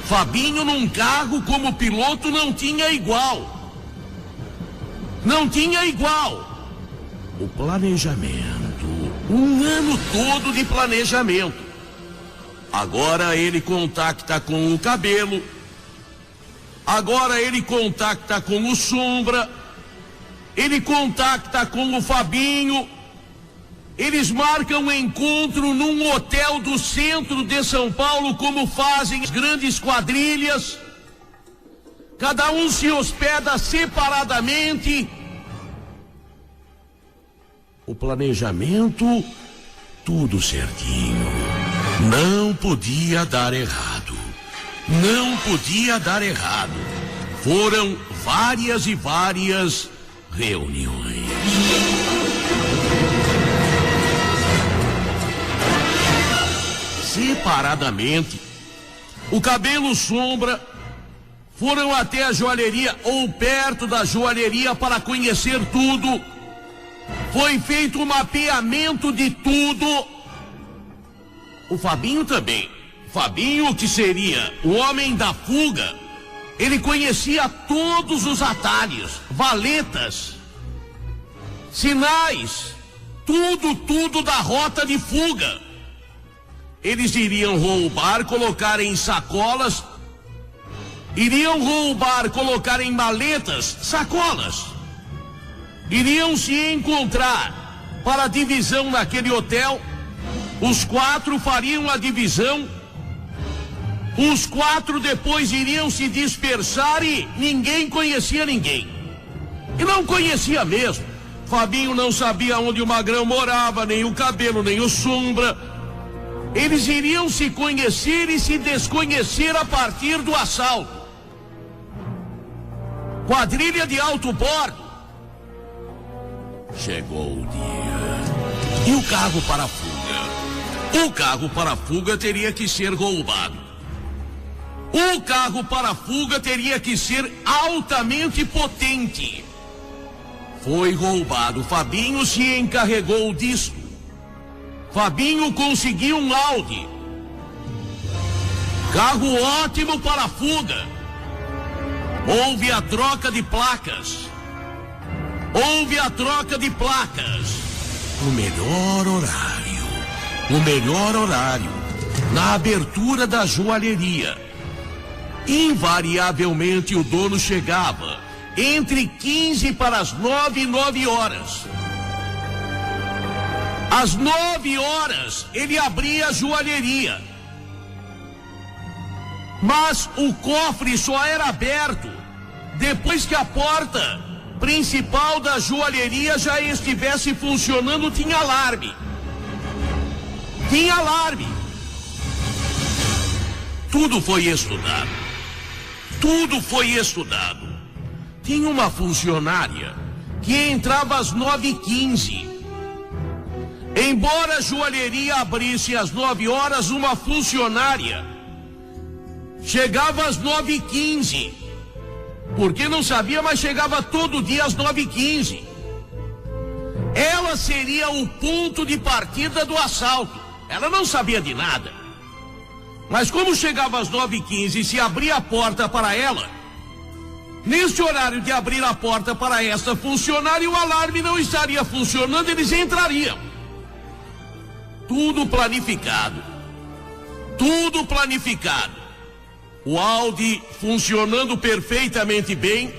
Fabinho num carro como piloto não tinha igual. Não tinha igual. O planejamento, um ano todo de planejamento. Agora ele contacta com o Cabelo. Agora ele contacta com o Sombra. Ele contacta com o Fabinho. Eles marcam um encontro num hotel do centro de São Paulo, como fazem as grandes quadrilhas. Cada um se hospeda separadamente. O planejamento, tudo certinho. Não podia dar errado. Não podia dar errado. Foram várias e várias reuniões. Separadamente, o Cabelo, Sombra foram até a joalheria ou perto da joalheria para conhecer tudo. Foi feito um mapeamento de tudo. O Fabinho também. Fabinho, que seria o homem da fuga, ele conhecia todos os atalhos, valetas, sinais, tudo da rota de fuga. Eles iriam roubar, colocar em sacolas, iriam roubar, colocar em maletas, sacolas. Iriam se encontrar para a divisão naquele hotel. Os 4 fariam a divisão. Os 4 depois iriam se dispersar e ninguém conhecia ninguém. E não conhecia mesmo. Fabinho não sabia onde o Magrão morava, nem o Cabelo, nem o Sombra. Eles iriam se conhecer e se desconhecer a partir do assalto. Quadrilha de alto bordo. Chegou o dia. E o carro para a fuga? O carro para a fuga teria que ser roubado. O carro para a fuga teria que ser altamente potente. Foi roubado. Fabinho se encarregou disso. Fabinho conseguiu um Audi. Carro ótimo para a fuga. Houve a troca de placas. Houve a troca de placas. O melhor horário, na abertura da joalheria. Invariavelmente o dono chegava entre 15 para as 9 e 9 horas. Às 9 horas ele abria a joalheria. Mas o cofre só era aberto depois que a porta principal da joalheria já estivesse funcionando. Tinha alarme. Tinha alarme. Tudo foi estudado. Tudo foi estudado. Tinha uma funcionária que entrava às 9h15. Embora a joalheria abrisse às 9 horas, uma funcionária chegava às 9h15. Porque não sabia, mas chegava todo dia às 9h15. Ela seria o ponto de partida do assalto. Ela não sabia de nada. Mas como chegava às 9h15 e se abria a porta para ela, neste horário de abrir a porta para esta funcionária, o alarme não estaria funcionando, eles entrariam. Tudo planificado. Tudo planificado. O Audi funcionando perfeitamente bem,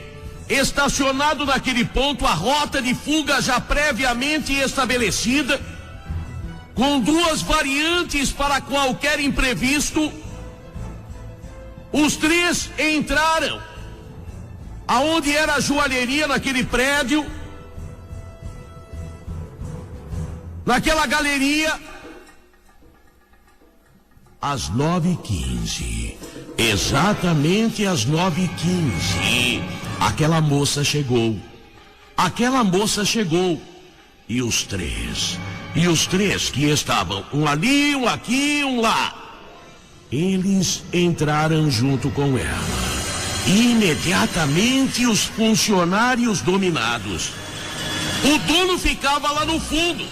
estacionado naquele ponto, a rota de fuga já previamente estabelecida, com 2 variantes para qualquer imprevisto. Os 3 entraram aonde era a joalheria, naquele prédio, naquela galeria, às 9h15, exatamente às 9h15, aquela moça chegou, e os três que estavam, um ali, um aqui, um lá, eles entraram junto com ela. Imediatamente os funcionários dominados. O dono ficava lá no fundo.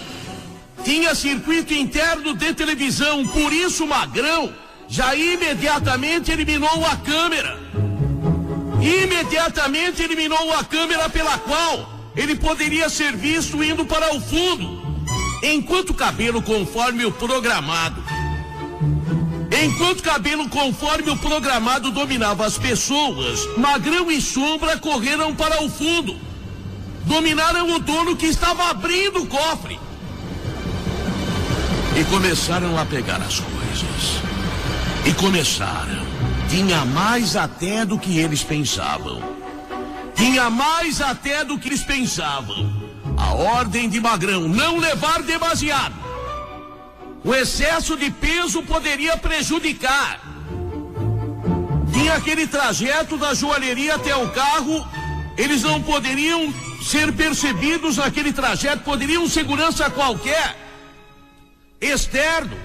Tinha circuito interno de televisão, por isso o Magrão já imediatamente eliminou a câmera. Imediatamente eliminou a câmera pela qual ele poderia ser visto indo para o fundo. Enquanto Cabelo, conforme o programado, dominava as pessoas, Magrão e Sombra correram para o fundo. Dominaram o dono que estava abrindo o cofre. E começaram a pegar as coisas. Tinha mais até do que eles pensavam. A ordem de Magrão: não levar demasiado. O excesso de peso poderia prejudicar. Tinha aquele trajeto da joalheria até o carro. Eles não poderiam ser percebidos naquele trajeto. Poderia um segurança qualquer externo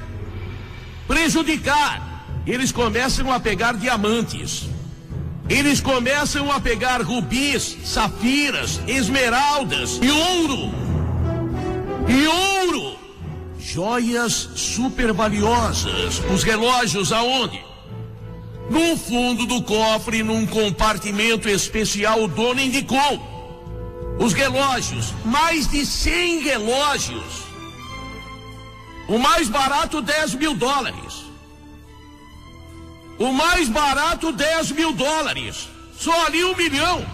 prejudicar. Eles começam a pegar diamantes. Eles começam a pegar rubis, safiras, esmeraldas e ouro. Joias super valiosas. Os relógios aonde? No fundo do cofre, num compartimento especial, o dono indicou. Os relógios, mais de 100 relógios. O mais barato, $10 mil. O mais barato, $10 mil. Só ali $1 milhão.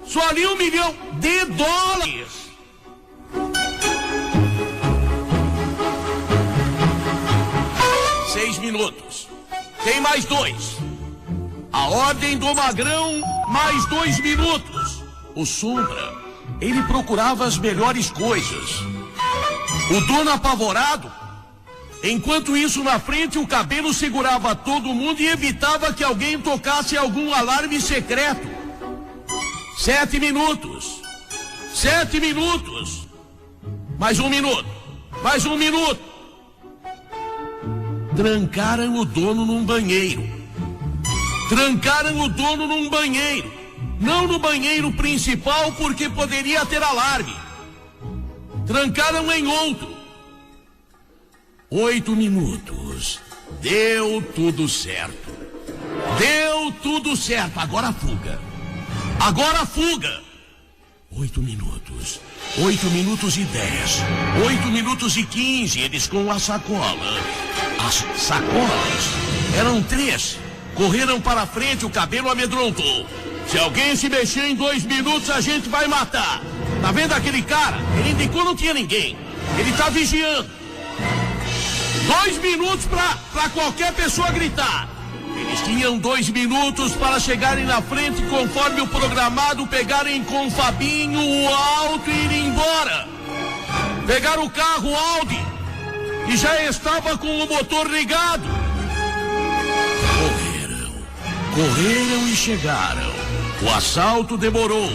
Só ali $1 milhão de dólares. Minutos. Tem mais 2. A ordem do Magrão, mais 2 minutos. O Sombra, ele procurava as melhores coisas. O dono apavorado. Enquanto isso, na frente, o Cabelo segurava todo mundo e evitava que alguém tocasse algum alarme secreto. 7 minutos. 7 minutos. Mais 1 minuto. Mais 1 minuto. Trancaram o dono num banheiro. Não no banheiro principal, porque poderia ter alarme. Trancaram em outro. 8 minutos. Deu tudo certo. Agora a fuga. 8 minutos. 8 minutos e 10. 8 minutos e 15. Eles com a sacola. As sacolas eram 3. Correram para frente, o Cabelo amedrontou. Se alguém se mexer em 2 minutos, a gente vai matar. Tá vendo aquele cara? Ele indicou, não tinha ninguém. Ele tá vigiando. 2 minutos para qualquer pessoa gritar. Eles tinham 2 minutos para chegarem na frente, conforme o programado, pegarem com o Fabinho o auto e ir embora. Pegaram o carro Audi e já estava com o motor ligado. Correram e chegaram. O assalto demorou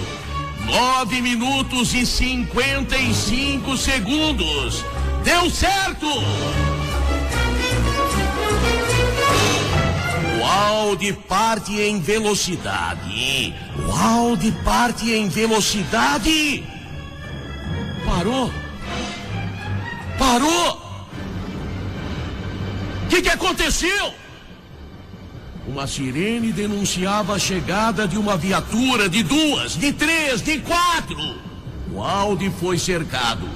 9 minutos e 55 segundos. Deu certo! O Aldi parte em velocidade. O Aldi parte em velocidade. Parou. O que aconteceu? Uma sirene denunciava a chegada de uma viatura, de 2, de 3, de 4. O Aldi foi cercado.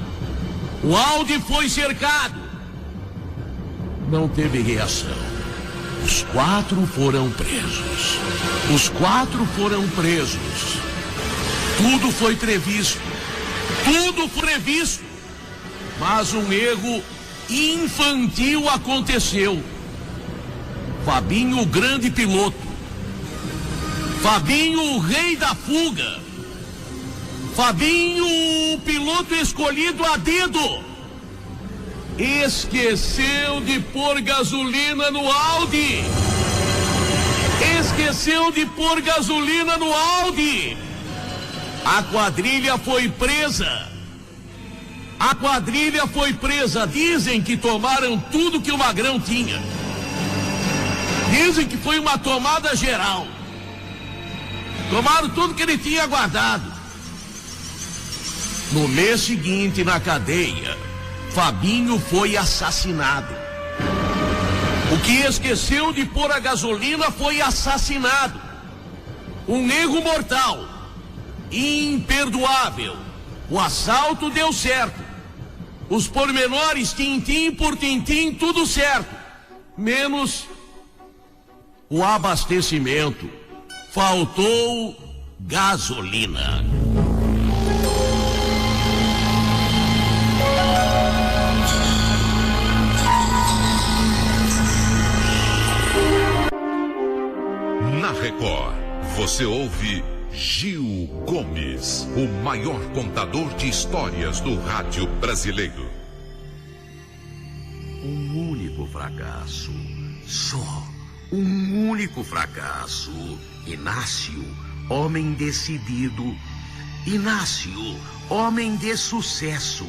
Não teve reação. Os 4 foram presos. Tudo foi previsto. Mas um erro infantil aconteceu. Fabinho, o grande piloto. Fabinho, o rei da fuga. Fabinho, o piloto escolhido a dedo. Esqueceu de pôr gasolina no Aldi. A quadrilha foi presa. Dizem que tomaram tudo que o Magrão tinha. Dizem que foi uma tomada geral. Tomaram tudo que ele tinha guardado. No mês seguinte, na cadeia, Fabinho foi assassinado. O que esqueceu de pôr a gasolina foi assassinado. Um erro mortal. Imperdoável. O assalto deu certo. Os pormenores, tintim por tintim, tudo certo. Menos o abastecimento. Faltou gasolina. Na Record, você ouve Gil Gomes, o maior contador de histórias do rádio brasileiro. Um único fracasso, só um único fracasso. Inácio, homem decidido. Inácio, homem de sucesso.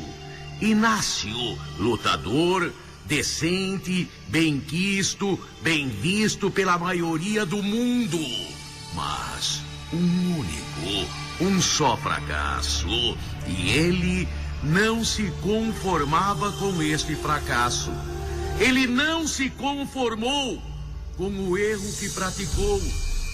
Inácio, lutador, decente, benquisto, bem visto pela maioria do mundo. Mas um só fracasso. E ele não se conformava com este fracasso. Ele não se conformou com o erro que praticou.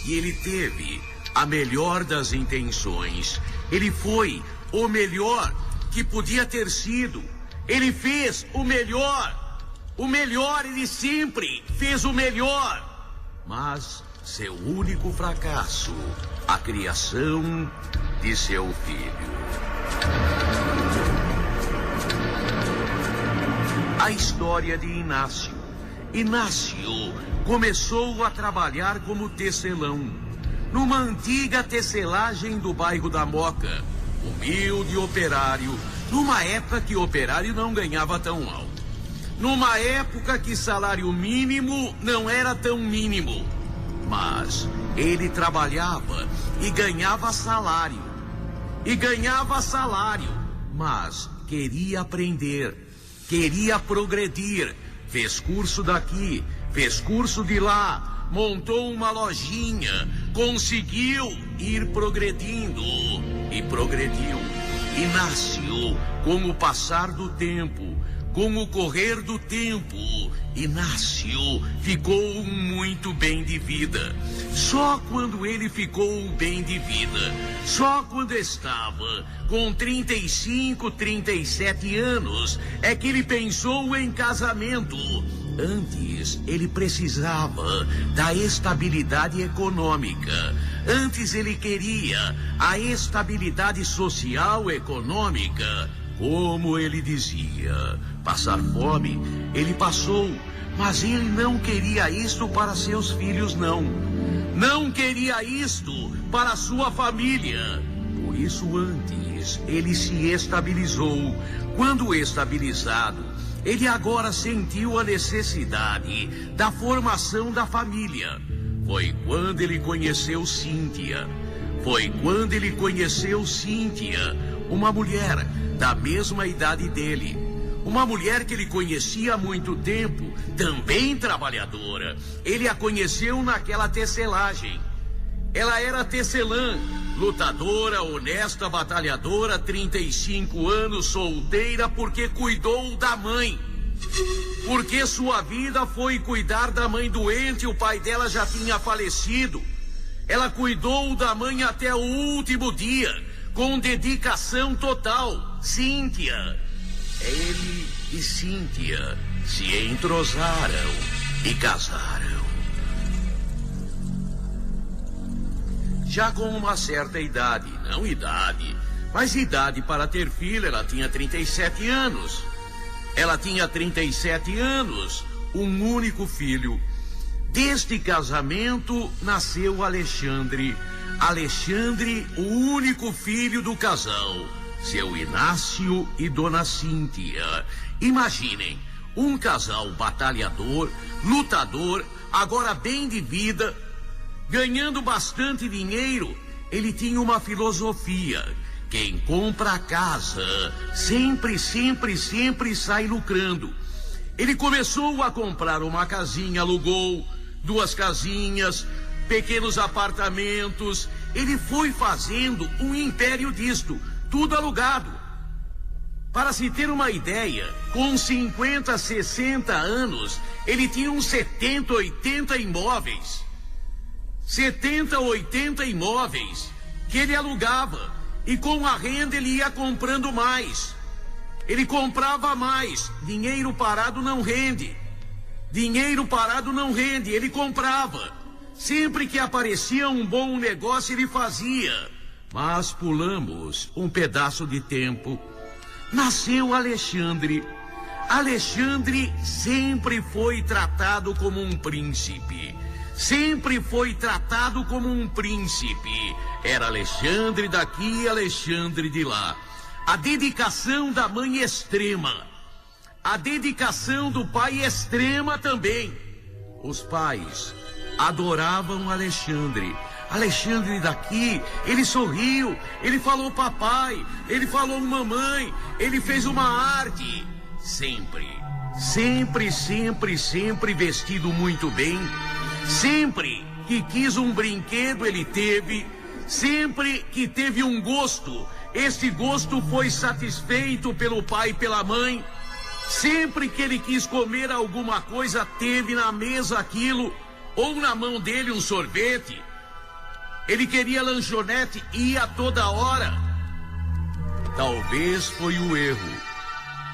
E ele teve a melhor das intenções. Ele foi o melhor que podia ter sido. Ele fez o melhor. Ele sempre fez o melhor. Mas seu único fracasso, a criação de seu filho. A história de Inácio. Inácio começou a trabalhar como tecelão, numa antiga tecelagem do bairro da Moca. Humilde operário, numa época que operário não ganhava tão alto. Numa época que salário mínimo não era tão mínimo. Mas ele trabalhava e ganhava salário. Mas queria aprender, queria progredir. Fez curso daqui, fez curso de lá, montou uma lojinha, conseguiu ir progredindo e progrediu. Inácio, com o passar do tempo, com o correr do tempo, Inácio ficou muito bem de vida. Só quando ele ficou bem de vida, só quando estava com 35, 37 anos, é que ele pensou em casamento. Antes, ele precisava da estabilidade econômica. Antes, ele queria a estabilidade social econômica. Como ele dizia, passar fome, ele passou, mas ele não queria isto para seus filhos, não. Não queria isto para sua família. Por isso, antes, ele se estabilizou. Quando estabilizado, ele agora sentiu a necessidade da formação da família. Foi quando ele conheceu Cíntia. Uma mulher da mesma idade dele. Uma mulher que ele conhecia há muito tempo, também trabalhadora. Ele a conheceu naquela tecelagem. Ela era tecelã, lutadora, honesta, batalhadora, 35 anos, solteira, porque cuidou da mãe. Porque sua vida foi cuidar da mãe doente, o pai dela já tinha falecido. Ela cuidou da mãe até o último dia, com dedicação total. Cíntia. Ele e Cíntia se entrosaram e casaram. Já com uma certa idade, não idade, mas idade para ter filho, ela tinha 37 anos. Ela tinha 37 anos, um único filho. Deste casamento nasceu Alexandre. Alexandre, o único filho do casal. Seu Inácio e Dona Cíntia. Imaginem, um casal batalhador, lutador, agora bem de vida, ganhando bastante dinheiro. Ele tinha uma filosofia: quem compra a casa sempre sai lucrando. Ele começou a comprar uma casinha, alugou 2 casinhas, pequenos apartamentos. Ele foi fazendo um império disto, tudo alugado. Para se ter uma ideia, com 50, 60 anos, ele tinha uns 70, 80 imóveis. 70, 80 imóveis que ele alugava. E com a renda ele ia comprando mais. Ele comprava mais. Dinheiro parado não rende. Dinheiro parado não rende. Ele comprava. Sempre que aparecia um bom negócio ele fazia. Mas pulamos um pedaço de tempo. Nasceu Alexandre. Alexandre sempre foi tratado como um príncipe. Sempre foi tratado como um príncipe. Era Alexandre daqui, Alexandre de lá. A dedicação da mãe extrema. A dedicação do pai extrema também. Os pais adoravam Alexandre. Alexandre daqui, ele sorriu, ele falou papai, ele falou mamãe, ele fez uma arte. Sempre vestido muito bem. Sempre que quis um brinquedo, ele teve. Sempre que teve um gosto, esse gosto foi satisfeito pelo pai e pela mãe. Sempre que ele quis comer alguma coisa, teve na mesa aquilo, ou na mão dele um sorvete. Ele queria lanchonete, ia toda hora. Talvez foi o erro.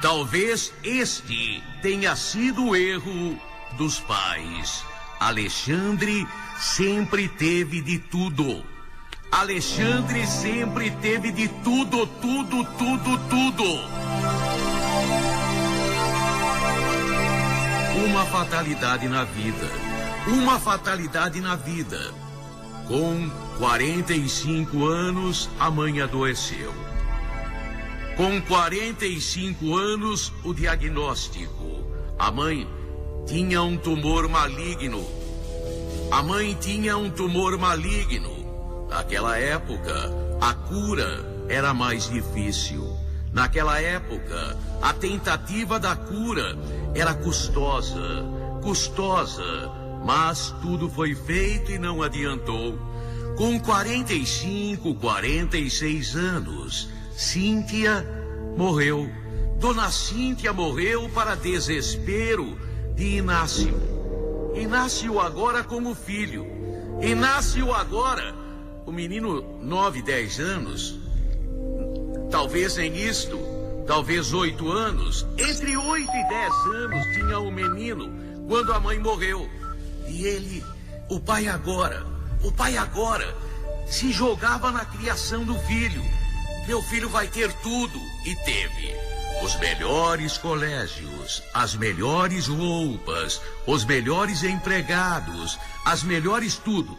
Talvez este tenha sido o erro dos pais. Alexandre sempre teve de tudo. Alexandre sempre teve de tudo, tudo. Uma fatalidade na vida. Uma fatalidade na vida. Com 45 anos, a mãe adoeceu. Com 45 anos, o diagnóstico. A mãe tinha um tumor maligno. A mãe tinha um tumor maligno. Naquela época, a cura era mais difícil. Naquela época, a tentativa da cura era custosa, mas tudo foi feito e não adiantou. Com 45, 46 anos, Cíntia morreu. Dona Cíntia morreu para desespero de Inácio. Inácio agora como filho. Inácio agora, o menino 9, 10 anos, talvez nem isto, talvez 8 anos, entre 8 e 10 anos tinha o menino quando a mãe morreu. E ele, o pai agora, se jogava na criação do filho. Meu filho vai ter tudo, e teve. Os melhores colégios, as melhores roupas, os melhores empregados, as melhores tudo.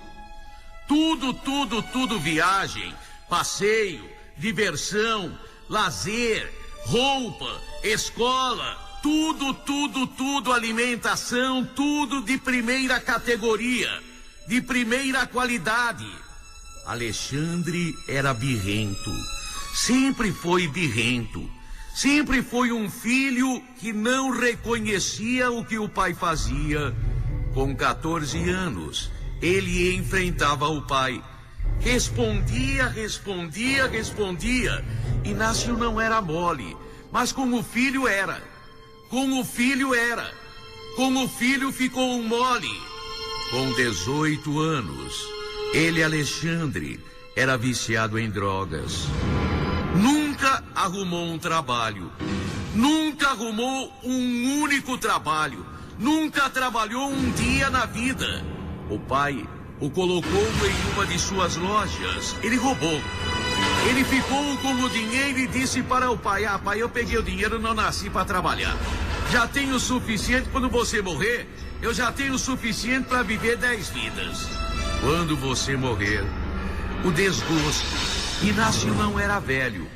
Tudo, viagem, passeio, diversão, lazer, roupa, escola, tudo, alimentação, tudo de primeira categoria, de primeira qualidade. Alexandre era birrento, sempre foi birrento, Sempre foi um filho que não reconhecia o que o pai fazia. Com 14 anos, ele enfrentava o pai. Respondia. Inácio não era mole, mas com o filho era. Com o filho ficou um mole. Com 18 anos, ele, Alexandre, era viciado em drogas. Nunca arrumou um trabalho. Nunca arrumou um único trabalho. Nunca trabalhou um dia na vida. O pai o colocou em uma de suas lojas. Ele roubou. Ele ficou com o dinheiro e disse para o pai: pai, eu peguei o dinheiro, não nasci para trabalhar. Já tenho o suficiente quando você morrer. Eu já tenho o suficiente para viver 10 vidas. Quando você morrer, o desgosto. Inácio não era velho.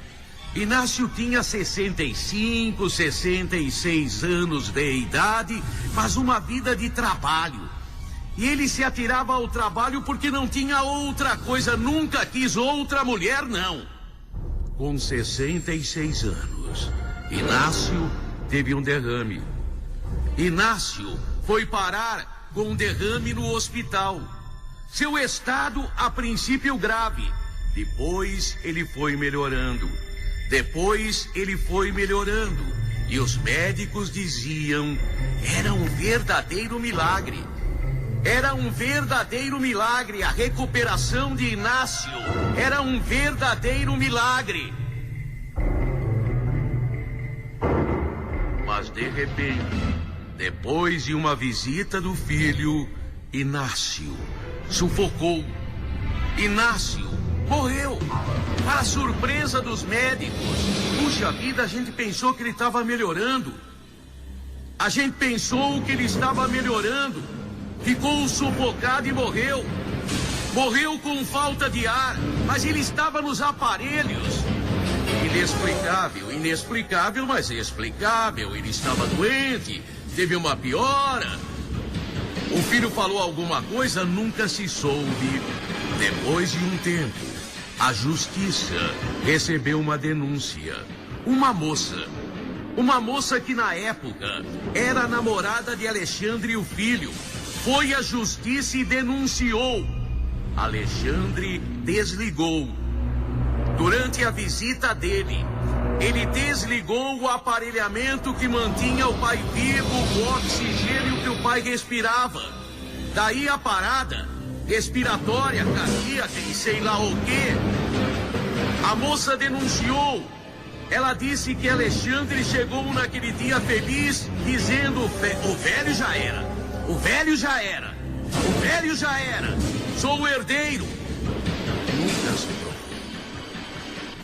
Inácio tinha 65, 66 anos de idade, mas uma vida de trabalho. E ele se atirava ao trabalho porque não tinha outra coisa, nunca quis outra mulher, não. Com 66 anos, Inácio teve um derrame. Inácio foi parar com um derrame no hospital. Seu estado, a princípio, grave. Depois ele foi melhorando. E os médicos diziam: era um verdadeiro milagre. A recuperação de Inácio era um verdadeiro milagre. Mas de repente, depois de uma visita do filho, Inácio sufocou. Inácio morreu, para a surpresa dos médicos. Puxa vida, a gente pensou que ele estava melhorando. Ficou sufocado e morreu. Morreu com falta de ar, mas ele estava nos aparelhos. Inexplicável, mas explicável. Ele estava doente, teve uma piora. O filho falou alguma coisa, nunca se soube. Depois de um tempo, a justiça recebeu uma denúncia. Uma moça que na época era namorada de Alexandre e o filho, foi à justiça e denunciou. Alexandre desligou. Durante a visita dele, ele desligou o aparelhamento que mantinha o pai vivo, o oxigênio que o pai respirava. Daí a parada respiratória, cardíaca e sei lá o quê. A moça denunciou. Ela disse que Alexandre chegou naquele dia feliz, dizendo: o velho já era. Sou o herdeiro. Nunca se provou.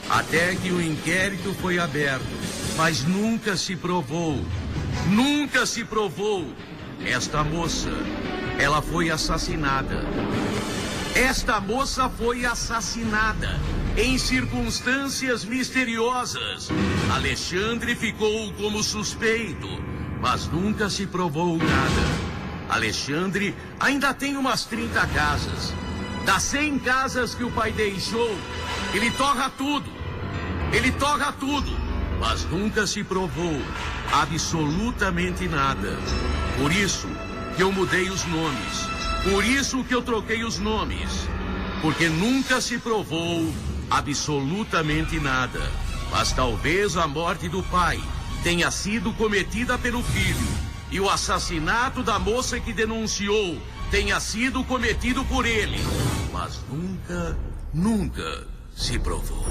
Até que o inquérito foi aberto, mas nunca se provou. Esta moça, ela foi assassinada. Em circunstâncias misteriosas. Alexandre ficou como suspeito, mas nunca se provou nada. Alexandre ainda tem umas 30 casas. Das 100 casas que o pai deixou, ele torra tudo, mas nunca se provou absolutamente nada. Por isso que eu mudei os nomes, por isso que eu troquei os nomes, porque nunca se provou absolutamente nada. Mas talvez a morte do pai tenha sido cometida pelo filho, e o assassinato da moça que denunciou tenha sido cometido por ele. Mas nunca se provou.